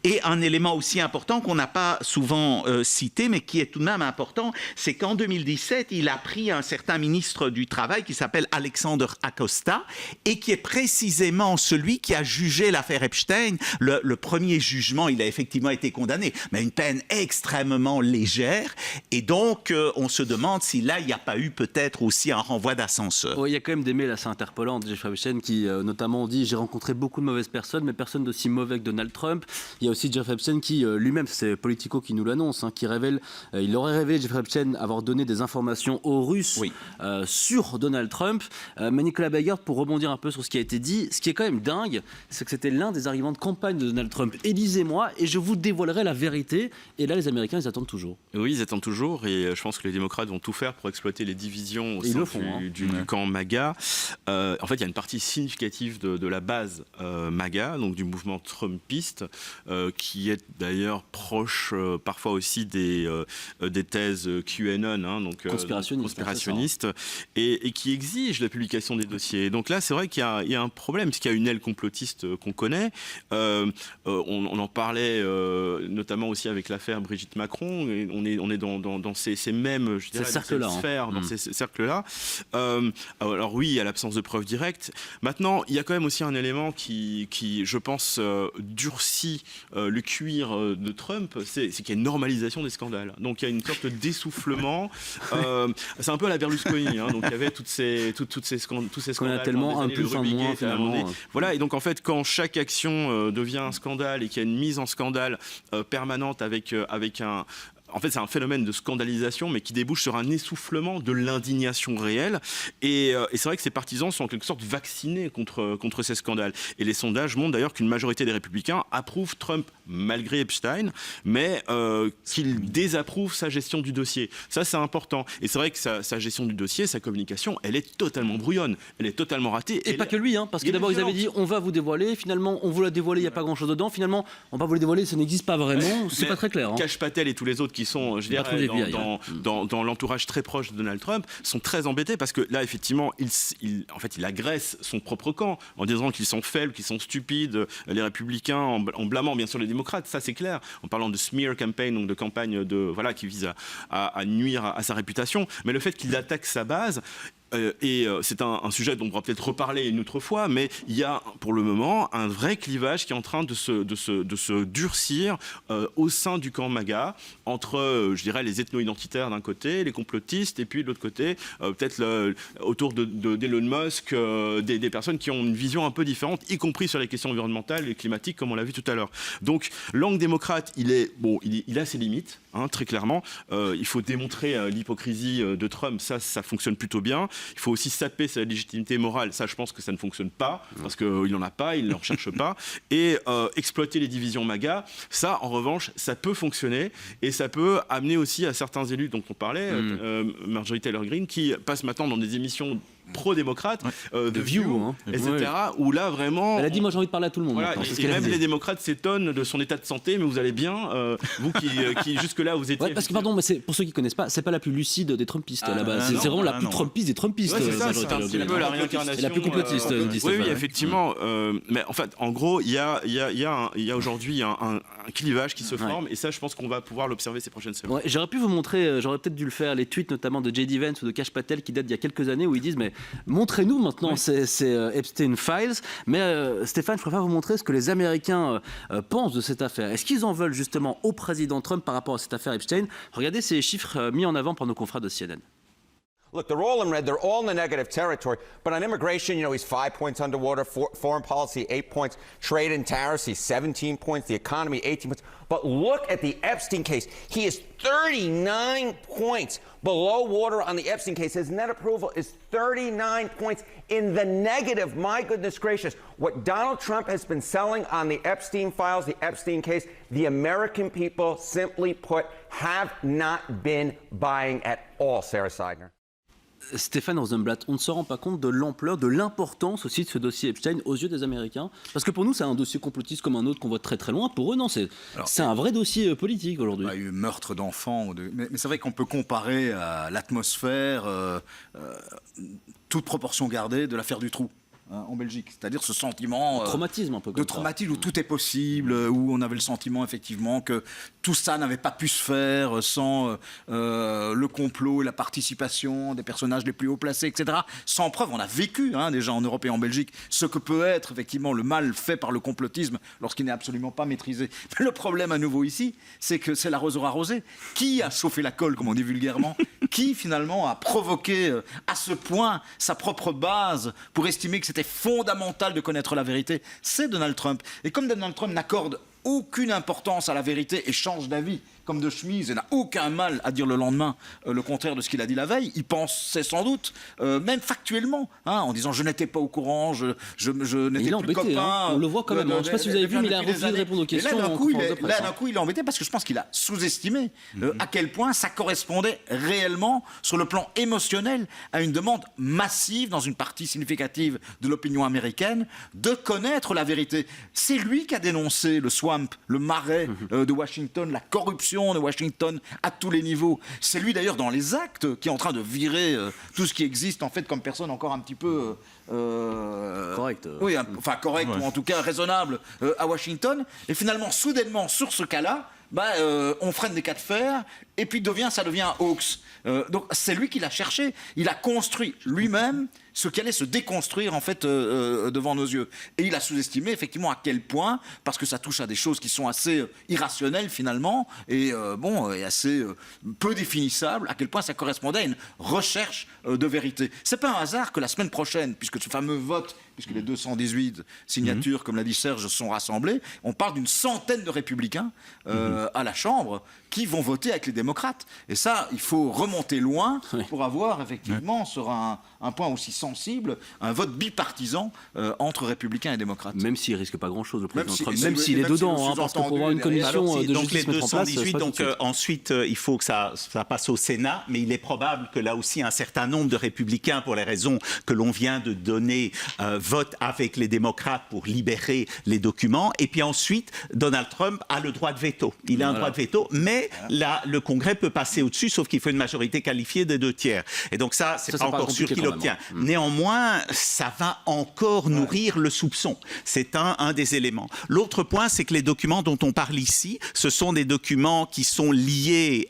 Et un élément aussi important qu'on n'a pas souvent cité, mais qui est tout de même important, c'est qu'en 2017, il a pris un certain ministre du Travail qui s'appelle Alexander Acosta, et qui est précisément celui qui a jugé l'affaire Epstein. Le premier jugement, il a effectivement été condamné, mais une peine extrêmement légère. Et donc, on se demande si là, il n'y a pas eu peut-être aussi un renvoi d'ascenseur. Oui, il y a quand même des mails assez interpellants de Jeffrey Epstein qui, notamment, dit « J'ai rencontré beaucoup de mauvaises personnes, mais personne d'aussi mauvais que Donald Trump ». Il y a aussi Jeffrey Epstein qui, lui-même, c'est Politico qui nous l'annonce, qui révèle, il aurait révélé, Jeffrey Epstein, avoir donné des informations aux Russes sur Donald Trump. Mais Nicolas Baggard, pour rebondir un peu sur ce qui a été dit, ce qui est quand même dingue, c'est que c'était l'un des arguments de campagne de Donald Trump. Élisez-moi et je vous dévoilerai la vérité. Et là, les Américains, ils attendent toujours. Oui, ils attendent toujours, et je pense que les démocrates vont tout faire pour exploiter les divisions au sein du camp MAGA. En fait, il y a une partie significative de la base MAGA, donc du mouvement trumpiste, qui est d'ailleurs proche parfois aussi des thèses QAnon, donc conspirationnistes, et qui exige la publication des dossiers. Donc là, c'est vrai qu'il y a un problème, parce qu'il y a une aile complotiste qu'on connaît. On en parlait notamment aussi avec l'affaire Brigitte Macron, et on est dans ces mêmes, je dirais, sphères, dans ces cercles-là. Alors oui, il y a l'absence de preuves directes. Maintenant, il y a quand même aussi un élément qui je pense, durcit le cuir de Trump, c'est qu'il y a une normalisation des scandales. Donc il y a une sorte d'essoufflement. C'est un peu à la Berlusconi, donc il y avait tous ces scandales. On a tellement un plus, un moins, finalement. Voilà, et donc en fait, quand chaque action devient un scandale et qu'il y a une mise en scandale permanente avec un... En fait, c'est un phénomène de scandalisation, mais qui débouche sur un essoufflement de l'indignation réelle. Et c'est vrai que ces partisans sont en quelque sorte vaccinés contre ces scandales. Et les sondages montrent d'ailleurs qu'une majorité des républicains approuvent Trump malgré Epstein, mais qu'ils désapprouvent sa gestion du dossier. Ça, c'est important. Et c'est vrai que sa gestion du dossier, sa communication, elle est totalement brouillonne. Elle est totalement ratée. Et pas que lui, parce que d'abord, ils avaient dit on va vous dévoiler. Finalement, on vous l'a dévoilé, il n'y a pas grand-chose dedans. Finalement, on va vous le dévoiler, ça n'existe pas vraiment. C'est pas très clair. Kash Patel et tous les autres qui sont, je dirais, dans l'entourage très proche de Donald Trump, sont très embêtés parce que là, effectivement, il agresse son propre camp en disant qu'ils sont faibles, qu'ils sont stupides, les républicains, en blâmant bien sûr les démocrates, ça c'est clair, en parlant de smear campaign, donc de campagne qui vise à nuire à sa réputation. Mais le fait qu'il attaque sa base, c'est un sujet dont on pourra peut-être reparler une autre fois, mais il y a pour le moment un vrai clivage qui est en train de se durcir au sein du camp MAGA entre, je dirais, les ethno-identitaires d'un côté, les complotistes, et puis de l'autre côté, peut-être autour d'Elon Musk, des personnes qui ont une vision un peu différente, y compris sur les questions environnementales et climatiques, comme on l'a vu tout à l'heure. Donc, l'angle démocrate, il a ses limites, hein, très clairement. Il faut démontrer l'hypocrisie de Trump, ça fonctionne plutôt bien. Il faut aussi saper sa légitimité morale, ça je pense que ça ne fonctionne pas, parce qu'il n'en a pas, il ne le recherche pas. Et exploiter les divisions MAGA, ça en revanche, ça peut fonctionner, et ça peut amener aussi à certains élus dont on parlait, Marjorie Taylor Greene, qui passe maintenant dans des émissions pro-démocrates, de View, hein, etc., où là vraiment... Elle a dit, moi j'ai envie de parler à tout le monde. Voilà, et même les démocrates s'étonnent de son état de santé, mais vous allez bien, vous qui jusque-là vous étiez... Ouais, parce que pardon, mais pour ceux qui ne connaissent pas, c'est pas la plus lucide des Trumpistes là-bas, c'est vraiment la plus Trumpiste des Trumpistes. Ouais, c'est ça, c'est un petit peu la réincarnation. Et la plus complotiste, oui, effectivement. Mais en fait, en gros, il y a aujourd'hui un clivage qui se forme, et ça, je pense qu'on va pouvoir l'observer ces prochaines semaines. Ouais, j'aurais pu vous montrer, j'aurais peut-être dû le faire, les tweets notamment de J.D. Vance ou de Kash Patel qui datent d'il y a quelques années, où ils disent, mais montrez-nous maintenant ces Epstein Files. Mais Stéphane, je préfère vous montrer ce que les Américains pensent de cette affaire. Est-ce qu'ils en veulent justement au président Trump par rapport à cette affaire Epstein? Regardez ces chiffres mis en avant par nos confrères de CNN. Look, they're all in red. They're all in the negative territory. But on immigration, he's 5 points underwater. Foreign policy, 8 points. Trade and tariffs, he's 17 points. The economy, 18 points. But look at the Epstein case. He is 39 points below water on the Epstein case. His net approval is 39 points in the negative. My goodness gracious. What Donald Trump has been selling on the Epstein files, the Epstein case, the American people, simply put, have not been buying at all, Sarah Seidner. Stéphane Rosenblatt, on ne se rend pas compte de l'ampleur, de l'importance aussi de ce dossier Epstein aux yeux des Américains? Parce que pour nous, c'est un dossier complotiste comme un autre qu'on voit très très loin. Pour eux, non, c'est un vrai dossier politique aujourd'hui. Il y a eu meurtre d'enfants, mais c'est vrai qu'on peut comparer à l'atmosphère, toute proportion gardée, de l'affaire du trou. En Belgique, c'est-à-dire ce sentiment traumatisme un peu de traumatisme où tout est possible, où on avait le sentiment effectivement que tout ça n'avait pas pu se faire sans le complot et la participation des personnages les plus haut placés, etc. Sans preuve, on a vécu déjà en Europe et en Belgique ce que peut être effectivement le mal fait par le complotisme lorsqu'il n'est absolument pas maîtrisé. Mais le problème à nouveau ici, c'est que c'est l'arroseur arrosé. Qui a chauffé la colle, comme on dit vulgairement? Qui finalement a provoqué à ce point sa propre base pour estimer que c'était fondamental de connaître la vérité? C'est Donald Trump. Et comme Donald Trump n'accorde aucune importance à la vérité et change d'avis comme de chemise et n'a aucun mal à dire le lendemain le contraire de ce qu'il a dit la veille, il pensait sans doute, même factuellement, en disant je n'étais pas au courant, je n'étais plus copain. On le voit quand même. Je ne sais pas si vous avez vu, mais il a refusé de répondre aux questions. Là, d'un coup, il est embêté parce que je pense qu'il a sous-estimé à quel point ça correspondait réellement, sur le plan émotionnel, à une demande massive dans une partie significative de l'opinion américaine de connaître la vérité. C'est lui qui a dénoncé le swamp, le marais de Washington, la corruption de Washington à tous les niveaux. C'est lui d'ailleurs dans les actes qui est en train de virer tout ce qui existe en fait comme personne encore un petit peu correct. Oui, enfin correct ou en tout cas raisonnable à Washington. Et finalement, soudainement, sur ce cas-là, on freine des cas de fer et puis ça devient un hoax. Donc c'est lui qui l'a cherché. Il a construit lui-même ce qui allait se déconstruire en fait devant nos yeux. Et il a sous-estimé effectivement à quel point, parce que ça touche à des choses qui sont assez irrationnelles finalement et et assez peu définissables, à quel point ça correspondait à une recherche de vérité. C'est pas un hasard que la semaine prochaine, puisque ce fameux vote, puisque les 218 signatures, comme l'a dit Serge, sont rassemblées, on parle d'une centaine de républicains à la Chambre qui vont voter avec les démocrates. Et ça, il faut remonter loin pour avoir effectivement sur un point aussi sensible, un vote bipartisan entre républicains et démocrates. Même s'il risque pas grand-chose, le président Trump, même s'il est dedans, parce que pour avoir une commission de justice mettre en place, ensuite, il faut que ça passe au Sénat, mais il est probable que là aussi un certain nombre de républicains, pour les raisons que l'on vient de donner, votent avec les démocrates pour libérer les documents. Et puis ensuite, Donald Trump a le droit de veto. Il a un droit de veto, mais là, le Congrès peut passer au-dessus, sauf qu'il faut une majorité qualifiée des 2/3. Et donc ça, c'est pas encore sûr qu'il obtient. Néanmoins, ça va encore nourrir le soupçon. C'est un des éléments. L'autre point, c'est que les documents dont on parle ici, ce sont des documents qui sont liés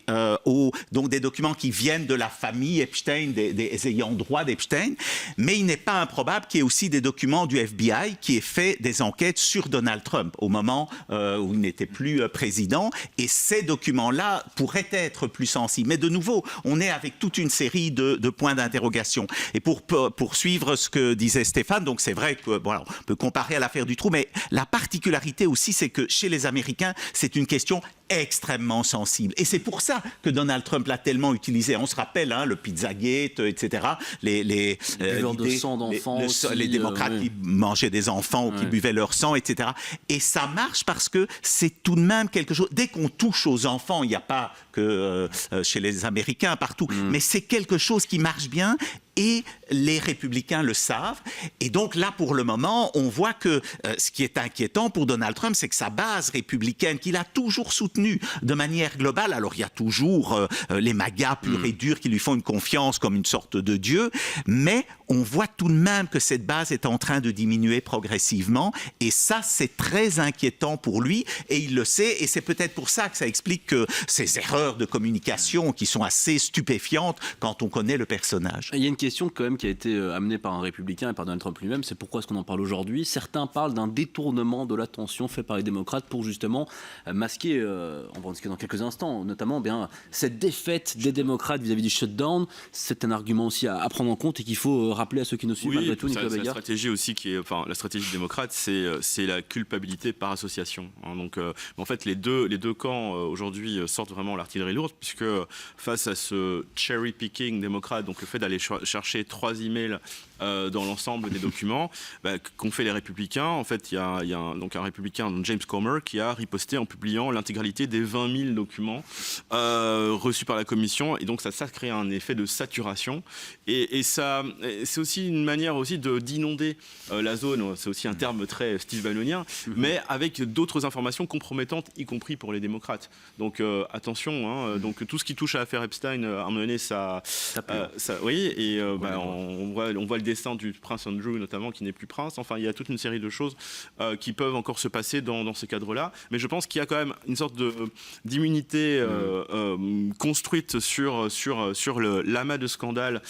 donc des documents qui viennent de la famille Epstein, des ayants droit d'Epstein, mais il n'est pas improbable qu'il y ait aussi des documents du FBI qui aient fait des enquêtes sur Donald Trump au moment où il n'était plus président, et ces documents-là pourraient être plus sensibles. Mais de nouveau, on est avec toute une série de points d'interrogation. Et pour poursuivre ce que disait Stéphane, donc c'est vrai que voilà, on peut comparer à l'affaire Dutroux, mais la particularité aussi, c'est que chez les Américains, c'est une question extrêmement sensible. Et c'est pour ça que Donald Trump l'a tellement utilisé. On se rappelle, hein, le Pizzagate, etc. Les buveurs de sang d'enfants les démocrates qui mangeaient des enfants ou qui buvaient leur sang, etc. Et ça marche parce que c'est tout de même quelque chose... Dès qu'on touche aux enfants, il n'y a pas que chez les Américains, partout, mais c'est quelque chose qui marche bien. Et les républicains le savent. Et donc là, pour le moment, on voit que ce qui est inquiétant pour Donald Trump, c'est que sa base républicaine, qu'il a toujours soutenue de manière globale, alors il y a toujours les MAGA purs et durs qui lui font une confiance comme une sorte de dieu, mais on voit tout de même que cette base est en train de diminuer progressivement. Et ça, c'est très inquiétant pour lui. Et il le sait. Et c'est peut-être pour ça que ça explique que ces erreurs de communication qui sont assez stupéfiantes quand on connaît le personnage. Il y a une question quand même qui a été amenée par un républicain et par Donald Trump lui-même, c'est pourquoi est-ce qu'on en parle aujourd'hui. Certains parlent d'un détournement de l'attention fait par les démocrates pour justement masquer, on va en discuter dans quelques instants, notamment cette défaite des démocrates vis-à-vis du shutdown. C'est un argument aussi à prendre en compte et qu'il faut rappeler à ceux qui nous suivent malgré tout, Nicolas Bégard. La stratégie aussi la stratégie démocrate, c'est la culpabilité par association. Hein, donc, en fait, les deux camps aujourd'hui sortent vraiment l'artillerie lourde, puisque face à ce cherry picking démocrate, donc le fait d'aller chercher 3 emails dans l'ensemble des documents qu'ont fait les républicains. En fait, il y a un républicain, James Comer, qui a riposté en publiant l'intégralité des 20 000 documents reçus par la commission. Et donc ça crée un effet de saturation. Et ça, c'est aussi une manière aussi d'inonder la zone. C'est aussi un terme très Steve Bannonien, mais avec d'autres informations compromettantes, y compris pour les démocrates. Donc attention. Hein, donc tout ce qui touche à l'affaire Epstein, à un moment donné, oui. Et on voit le destin du prince Andrew notamment, qui n'est plus prince. Enfin, il y a toute une série de choses qui peuvent encore se passer dans ces cadres-là. Mais je pense qu'il y a quand même une sorte d'immunité construite sur l'amas de scandales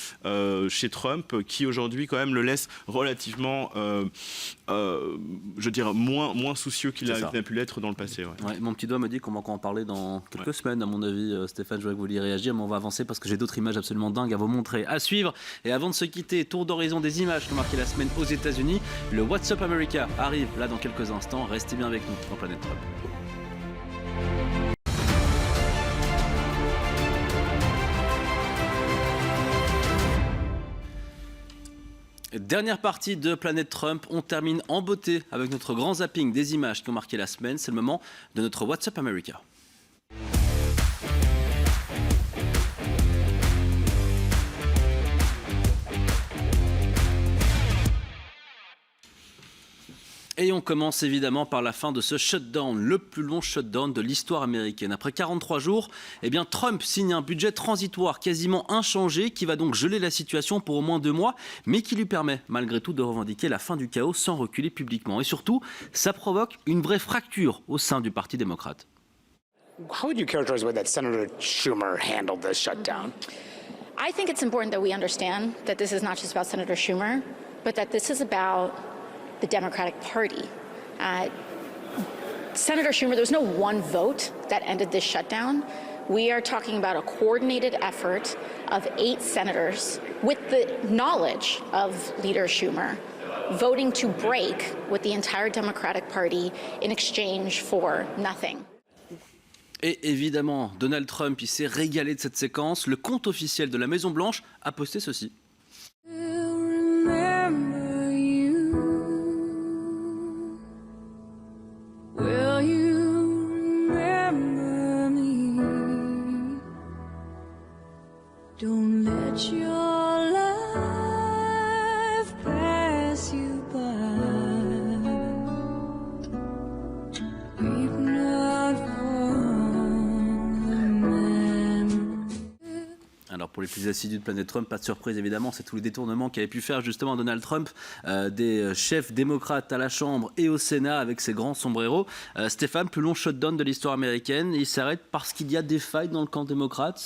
chez Trump, qui aujourd'hui quand même le laisse relativement, je dirais, moins soucieux qu'il a pu l'être dans le passé. Ouais, mon petit doigt me dit qu'on va encore en parler dans quelques semaines, à mon avis. Stéphane, je vois que vous vouliez réagir, mais on va avancer parce que j'ai d'autres images absolument dingues à vous montrer, à suivre. Et avant de se quitter, tour d'horizon des images qui ont marqué la semaine aux États-Unis. Le What's Up America arrive là dans quelques instants. Restez bien avec nous dans Planète Trump. Dernière partie de Planète Trump, on termine en beauté avec notre grand zapping des images qui ont marqué la semaine. C'est le moment de notre What's Up America. Et on commence évidemment par la fin de ce shutdown, le plus long shutdown de l'histoire américaine. Après 43 jours, Trump signe un budget transitoire quasiment inchangé qui va donc geler la situation pour au moins 2 mois, mais qui lui permet malgré tout de revendiquer la fin du chaos sans reculer publiquement. Et surtout, ça provoque une vraie fracture au sein du Parti démocrate. How would you characterize the way that Senator Schumer handled this shutdown? I think it's important that we understand that this is not just about Senator Schumer, but that this is about the Democratic Party. Senator Schumer, there was no one vote that ended this shutdown. We are talking about a coordinated effort of 8 senators with the knowledge of Leader Schumer voting to break with the entire Democratic Party in exchange for nothing. Et évidemment, Donald Trump, il s'est régalé de cette séquence. Le compte officiel de la Maison-Blanche a posté ceci. Don't let your life pass you by. Weep not for the man. les plus assidus de Planète Trump, pas de surprise évidemment, c'est tous les détournements qu'avait pu faire justement Donald Trump des chefs démocrates à la Chambre et au Sénat avec ses grands sombreros. Stéphane, plus long shutdown de l'histoire américaine, il s'arrête parce qu'il y a des failles dans le camp démocrate,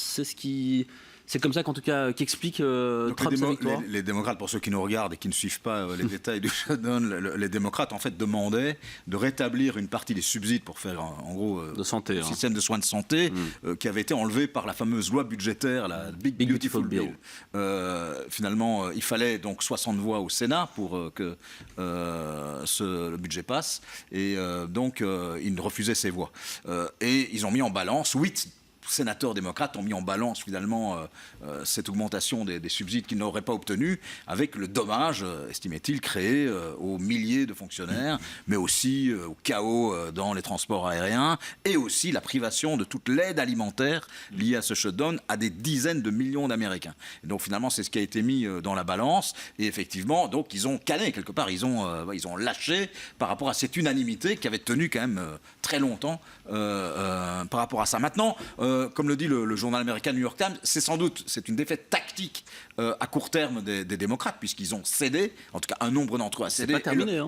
c'est comme ça qu'en tout cas qu'explique Trump sa victoire. Les démocrates, pour ceux qui nous regardent et qui ne suivent pas les détails du shutdown, les démocrates en fait demandaient de rétablir une partie des subsides pour faire en gros de santé, système de soins de santé qui avait été enlevé par la fameuse loi budgétaire, la Big Beautiful Bill. Finalement, il fallait donc 60 voix au Sénat pour que le budget passe et donc ils refusaient ces voix. Et ils ont mis en balance 8 sénateurs démocrates ont mis en balance finalement cette augmentation des subsides qu'ils n'auraient pas obtenus avec le dommage, estimait-il, créé aux milliers de fonctionnaires, mais aussi au chaos dans les transports aériens et aussi la privation de toute l'aide alimentaire liée à ce shutdown à des dizaines de millions d'Américains. Et donc finalement, c'est ce qui a été mis dans la balance et effectivement, donc ils ont calé quelque part, ils ont lâché par rapport à cette unanimité qui avait tenu quand même très longtemps par rapport à ça. Maintenant, comme le dit le journal américain New York Times, c'est une défaite tactique à court terme des démocrates, puisqu'ils ont cédé, en tout cas un nombre d'entre eux a cédé,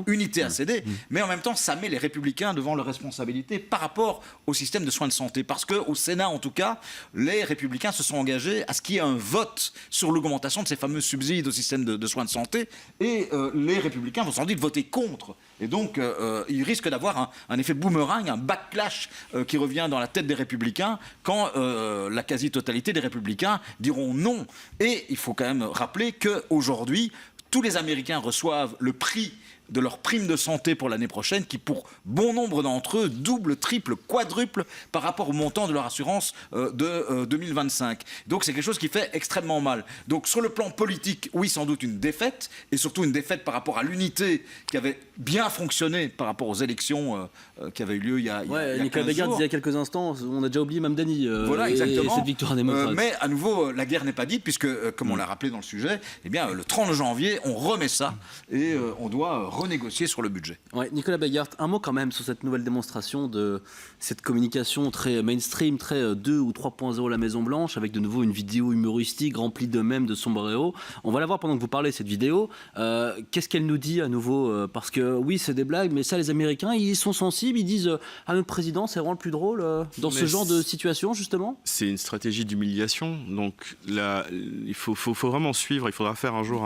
unité a cédé, mais en même temps ça met les républicains devant leurs responsabilités par rapport au système de soins de santé, parce qu'au Sénat en tout cas, les républicains se sont engagés à ce qu'il y ait un vote sur l'augmentation de ces fameux subsides au système de soins de santé, et les républicains vont sans doute voter contre, et donc ils risquent d'avoir un effet boomerang, un backlash qui revient dans la tête des républicains quand la quasi-totalité des républicains diront non. Et il faut quand même rappeler qu'aujourd'hui, tous les Américains reçoivent le prix de leur prime de santé pour l'année prochaine, qui pour bon nombre d'entre eux double, triple, quadruple par rapport au montant de leur assurance de 2025. Donc c'est quelque chose qui fait extrêmement mal. Donc sur le plan politique, oui, sans doute une défaite, et surtout une défaite par rapport à l'unité qui avait bien fonctionné par rapport aux élections qui avaient eu lieu il y a 15 Nicolas Begard disait il y a quelques instants, on a déjà oublié Mamdani voilà, exactement. Et cette victoire démocrate. Mais à nouveau, la guerre n'est pas dite, puisque, comme on l'a rappelé dans le sujet, eh bien, le 30 janvier, on remet ça, et on doit renégocier sur le budget. Ouais, Nicolas Begard, un mot quand même sur cette nouvelle démonstration de cette communication très mainstream, très 2 ou 3.0 la Maison Blanche, avec de nouveau une vidéo humoristique remplie de mèmes, de sombreros. On va la voir pendant que vous parlez, cette vidéo. Qu'est-ce qu'elle nous dit à nouveau parce que oui, c'est des blagues, mais ça, les Américains, ils sont sensibles, ils disent à notre président, c'est vraiment le plus drôle dans ce genre de situation, justement. C'est une stratégie d'humiliation. Donc là, il faut vraiment suivre. Il faudra faire un jour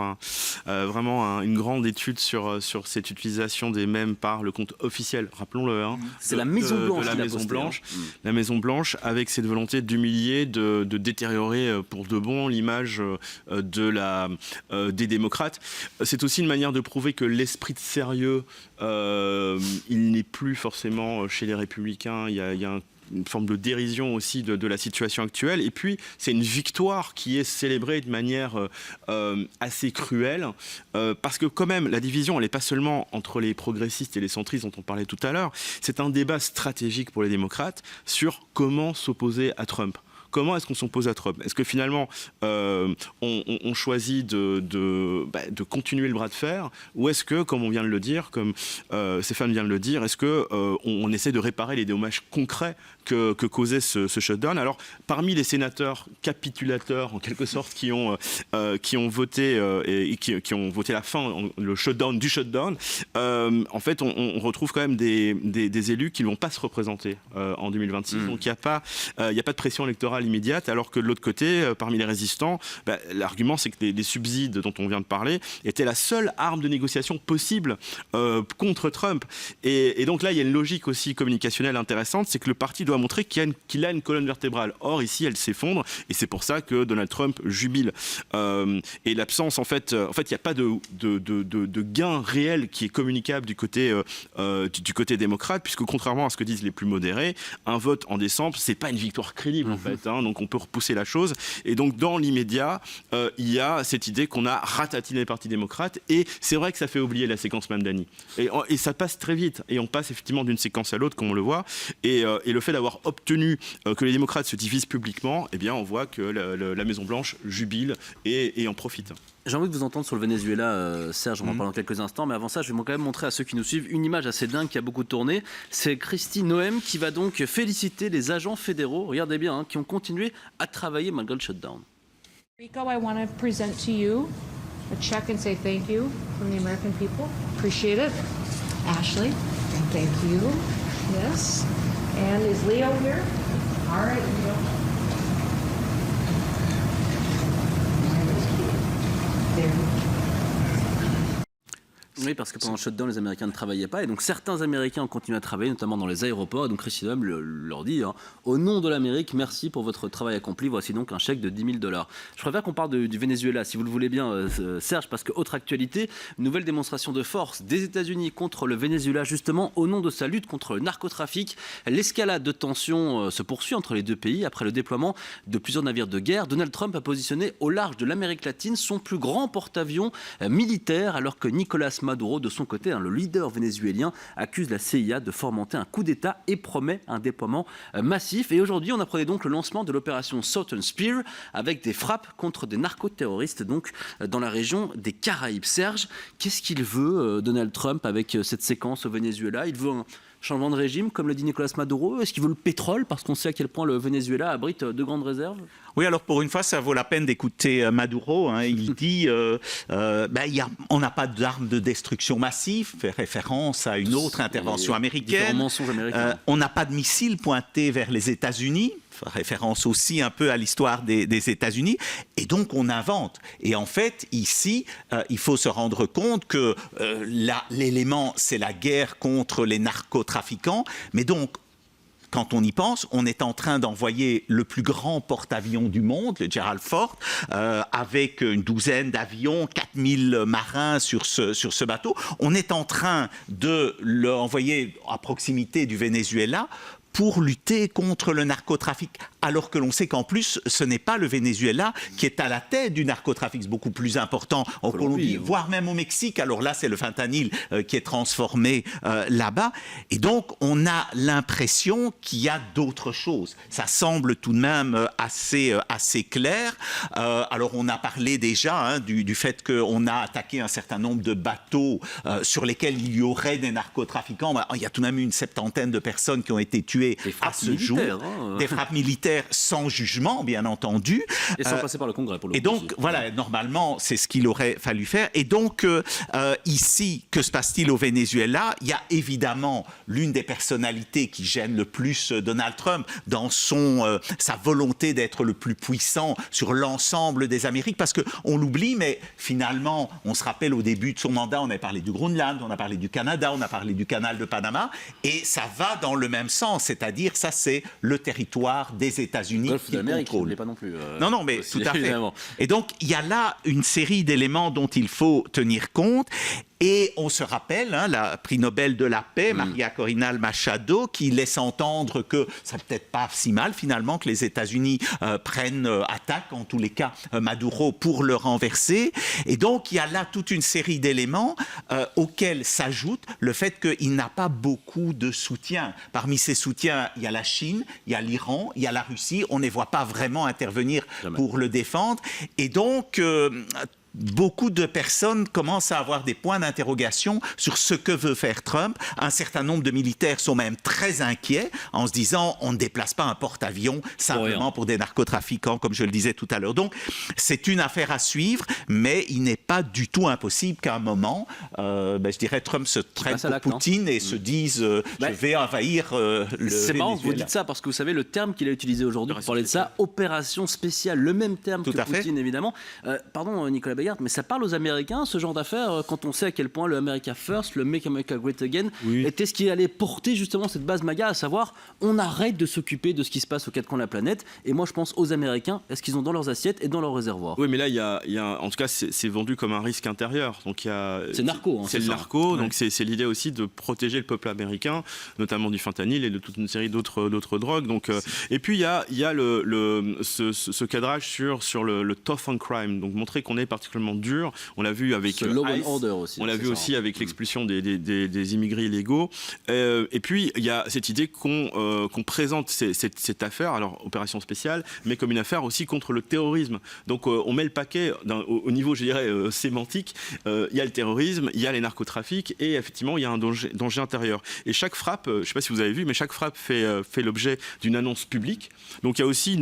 vraiment une grande étude sur cette utilisation des mèmes par le compte officiel, rappelons-le. C'est la Maison Blanche. La Maison Blanche, avec cette volonté d'humilier, de détériorer pour de bon l'image des démocrates. C'est aussi une manière de prouver que l'esprit de sérieux, il n'est plus forcément chez les républicains. Il y a une forme de dérision aussi de la situation actuelle. Et puis, c'est une victoire qui est célébrée de manière assez cruelle, parce que quand même, la division, elle n'est pas seulement entre les progressistes et les centristes dont on parlait tout à l'heure, c'est un débat stratégique pour les démocrates sur comment s'opposer à Trump. Comment est-ce qu'on s'oppose à Trump? Est-ce que finalement on choisit de continuer le bras de fer, ou est-ce que, comme on vient de le dire, comme Stéphane vient de le dire, est-ce que on essaie de réparer les dommages concrets que causait ce shutdown? Alors, parmi les sénateurs capitulateurs en quelque sorte qui ont voté et qui ont voté la fin, le shutdown du shutdown, en fait, on retrouve quand même des élus qui ne vont pas se représenter en 2026. Donc il n'y a pas de pression électorale immédiate, alors que de l'autre côté, parmi les résistants, l'argument c'est que les subsides dont on vient de parler étaient la seule arme de négociation possible contre Trump. Et donc là, il y a une logique aussi communicationnelle intéressante, c'est que le parti doit montrer qu'il a une colonne vertébrale. Or, ici, elle s'effondre, et c'est pour ça que Donald Trump jubile. Et l'absence, en fait, il n'y a pas de gain réel qui est communicable du côté démocrate, puisque contrairement à ce que disent les plus modérés, un vote en décembre, c'est pas une victoire crédible, en fait. Donc on peut repousser la chose. Et donc dans l'immédiat, il y a cette idée qu'on a ratatiné le Parti démocrate, et c'est vrai que ça fait oublier la séquence Mamdani. Et ça passe très vite, et on passe effectivement d'une séquence à l'autre, comme on le voit. Et le fait d'avoir obtenu que les démocrates se divisent publiquement, eh bien on voit que la Maison-Blanche jubile et en profite. J'ai envie de vous entendre sur le Venezuela, Serge, on en parle dans quelques instants, mais avant ça, je vais quand même montrer à ceux qui nous suivent une image assez dingue qui a beaucoup tourné. C'est Kristi Noem qui va donc féliciter les agents fédéraux, regardez bien, qui ont continué à travailler malgré le shutdown. Rico, I want to present to you a check and say thank you from the American people. Appreciate it. Ashley, thank you. Yes. And is Leo here? All right, Leo. There. Oui, parce que pendant le shutdown, les Américains ne travaillaient pas. Et donc, certains Américains ont continué à travailler, notamment dans les aéroports. Et donc, Kristi Noem leur dit, au nom de l'Amérique, merci pour votre travail accompli. Voici donc un chèque de $10 000. Je préfère qu'on parle du Venezuela, si vous le voulez bien, Serge, parce que, autre actualité, nouvelle démonstration de force des États-Unis contre le Venezuela, justement, au nom de sa lutte contre le narcotrafic. L'escalade de tensions se poursuit entre les deux pays. Après le déploiement de plusieurs navires de guerre, Donald Trump a positionné au large de l'Amérique latine son plus grand porte-avions militaire, alors que Nicolas Maduro, de son côté, le leader vénézuélien, accuse la CIA de fomenter un coup d'État et promet un déploiement massif. Et aujourd'hui, on apprenait donc le lancement de l'opération Southern Spear avec des frappes contre des narcoterroristes donc dans la région des Caraïbes. Serge, qu'est-ce qu'il veut, Donald Trump, avec cette séquence au Venezuela? Il veut un changement de régime, comme le dit Nicolas Maduro? Est-ce qu'il veut le pétrole, parce qu'on sait à quel point le Venezuela abrite de grandes réserves? Oui, alors pour une fois, ça vaut la peine d'écouter Maduro. Il dit on n'a pas d'armes de destruction massive, fait référence à une autre intervention américaine. Mensonges américains. On n'a pas de missiles pointés vers les États-Unis, fait référence aussi un peu à l'histoire des États-Unis. Et donc on invente. Et en fait, ici, il faut se rendre compte que l'élément, c'est la guerre contre les narcotrafiquants. Mais donc, quand on y pense, on est en train d'envoyer le plus grand porte-avions du monde, le Gerald Ford, avec une douzaine d'avions, 4000 marins sur ce bateau. On est en train de l'envoyer à proximité du Venezuela pour lutter contre le narcotrafic, alors que l'on sait qu'en plus, ce n'est pas le Venezuela qui est à la tête du narcotrafic, c'est beaucoup plus important en Colombie, voire même au Mexique. Alors là, c'est le fentanyl qui est transformé là-bas. Et donc, on a l'impression qu'il y a d'autres choses. Ça semble tout de même assez clair. Alors, on a parlé déjà du fait qu'on a attaqué un certain nombre de bateaux sur lesquels il y aurait des narcotrafiquants. Il y a tout de même une 70aine de personnes qui ont été tuées à ce jour. Des frappes militaires sans jugement, bien entendu. Et sans passer par le Congrès, pour le coup. Et donc, voilà, normalement, c'est ce qu'il aurait fallu faire. Et donc, ici, que se passe-t-il au Venezuela? Il y a évidemment l'une des personnalités qui gêne le plus Donald Trump dans sa volonté d'être le plus puissant sur l'ensemble des Amériques, parce qu'on l'oublie, mais finalement, on se rappelle au début de son mandat, on a parlé du Groenland, on a parlé du Canada, on a parlé du canal de Panama, et ça va dans le même sens. C'est-à-dire, ça, c'est le territoire des États-Unis qui contrôle. Mais pas non plus. Non, mais tout à fait. Et donc, il y a là une série d'éléments dont il faut tenir compte. Et on se rappelle, la prix Nobel de la paix, Maria Corina Machado, qui laisse entendre que ça peut-être pas si mal finalement que les États-Unis prennent attaque, en tous les cas Maduro, pour le renverser. Et donc il y a là toute une série d'éléments auxquels s'ajoute le fait qu'il n'a pas beaucoup de soutien. Parmi ses soutiens, il y a la Chine, il y a l'Iran, il y a la Russie. On ne les voit pas vraiment intervenir pour le défendre. Et donc beaucoup de personnes commencent à avoir des points d'interrogation sur ce que veut faire Trump. Un certain nombre de militaires sont même très inquiets en se disant on ne déplace pas un porte-avions simplement pour des narcotrafiquants, comme je le disais tout à l'heure. Donc, c'est une affaire à suivre, mais il n'est pas du tout impossible qu'à un moment, je dirais, Trump se traite pour Poutine et se dise je vais envahir le Venezuela. C'est marrant que vous dites ça, parce que vous savez, le terme qu'il a utilisé aujourd'hui pour parler de ça, opération spéciale, le même terme que Poutine, évidemment. Pardon, Nicolas Begart, mais ça parle aux Américains, ce genre d'affaires, quand on sait à quel point le America First, le Make America Great Again, était ce qui allait porter justement cette base MAGA, à savoir, on arrête de s'occuper de ce qui se passe aux quatre coins de la planète. Et moi, je pense aux Américains, est-ce qu'ils ont dans leurs assiettes et dans leurs réservoirs? Oui, mais là, il y a en tout cas, c'est vendu comme un risque intérieur. Donc, c'est narco. C'est le narco, donc c'est l'idée aussi de protéger le peuple américain, notamment du fentanyl et de toute une série d'autres drogues. Donc, et puis, il y a ce cadrage sur le tough on crime, donc montrer qu'on est particulièrement extrêmement dur. On l'a vu avec Ce law and ICE. order aussi. On l'a c'est vu ça. aussi avec l'expulsion des immigrés illégaux. Et puis, il y a cette idée qu'on présente cette affaire, alors opération spéciale, mais comme une affaire aussi contre le terrorisme. Donc, on met le paquet au niveau, je dirais, sémantique. Il y a le terrorisme, il y a les narcotrafics, et effectivement, il y a un danger intérieur. Et chaque frappe, je ne sais pas si vous avez vu, mais chaque frappe fait l'objet d'une annonce publique. Donc, il y a aussi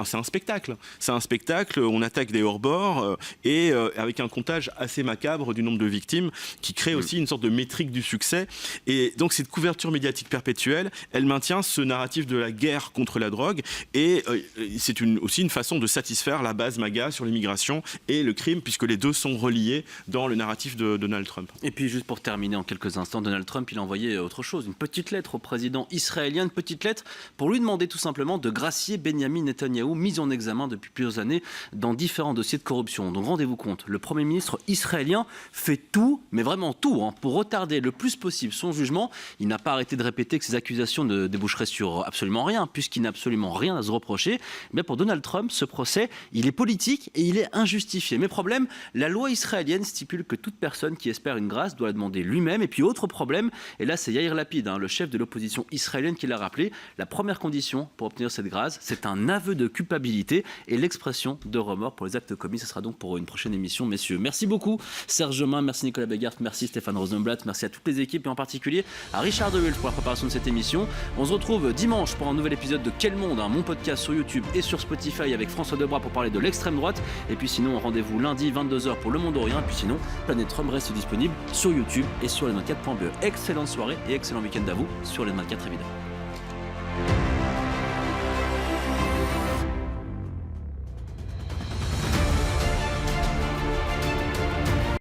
c'est un spectacle. C'est un spectacle, on attaque des hors-bords, et avec un comptage assez macabre du nombre de victimes, qui crée aussi une sorte de métrique du succès. Et donc cette couverture médiatique perpétuelle, elle maintient ce narratif de la guerre contre la drogue, et c'est aussi une façon de satisfaire la base MAGA sur l'immigration et le crime, puisque les deux sont reliés dans le narratif de Donald Trump. Et puis juste pour terminer en quelques instants, Donald Trump, il a envoyé autre chose, une petite lettre au président israélien, une petite lettre pour lui demander tout simplement de gracier Benjamin Netanyahou, mis en examen depuis plusieurs années dans différents dossiers de corruption. Donc rendez-vous compte, le Premier ministre israélien fait tout, mais vraiment tout, pour retarder le plus possible son jugement. Il n'a pas arrêté de répéter que ces accusations ne déboucheraient sur absolument rien, puisqu'il n'a absolument rien à se reprocher. Mais pour Donald Trump, ce procès, il est politique et il est injustifié. Mais problème, la loi israélienne stipule que toute personne qui espère une grâce doit la demander lui-même. Et puis autre problème, et là c'est Yair Lapid, le chef de l'opposition israélienne, qui l'a rappelé, la première condition pour obtenir cette grâce, c'est un aveu de culpabilité et l'expression de remords pour les actes commis. Ce sera donc pour une prochaine émission, messieurs. Merci beaucoup Serge Gemain, merci Nicolas Begart, merci Stéphane Rosenblatt, merci à toutes les équipes et en particulier à Richard Dewulf pour la préparation de cette émission. On se retrouve dimanche pour un nouvel épisode de Quel Monde, mon podcast sur YouTube et sur Spotify avec François Debras pour parler de l'extrême droite. Et puis sinon, rendez-vous lundi 22h pour Le Monde Orient. Et puis sinon, Planète Trump reste disponible sur YouTube et sur les 24.be. Excellente soirée et excellent week-end à vous sur les 24 évidemment.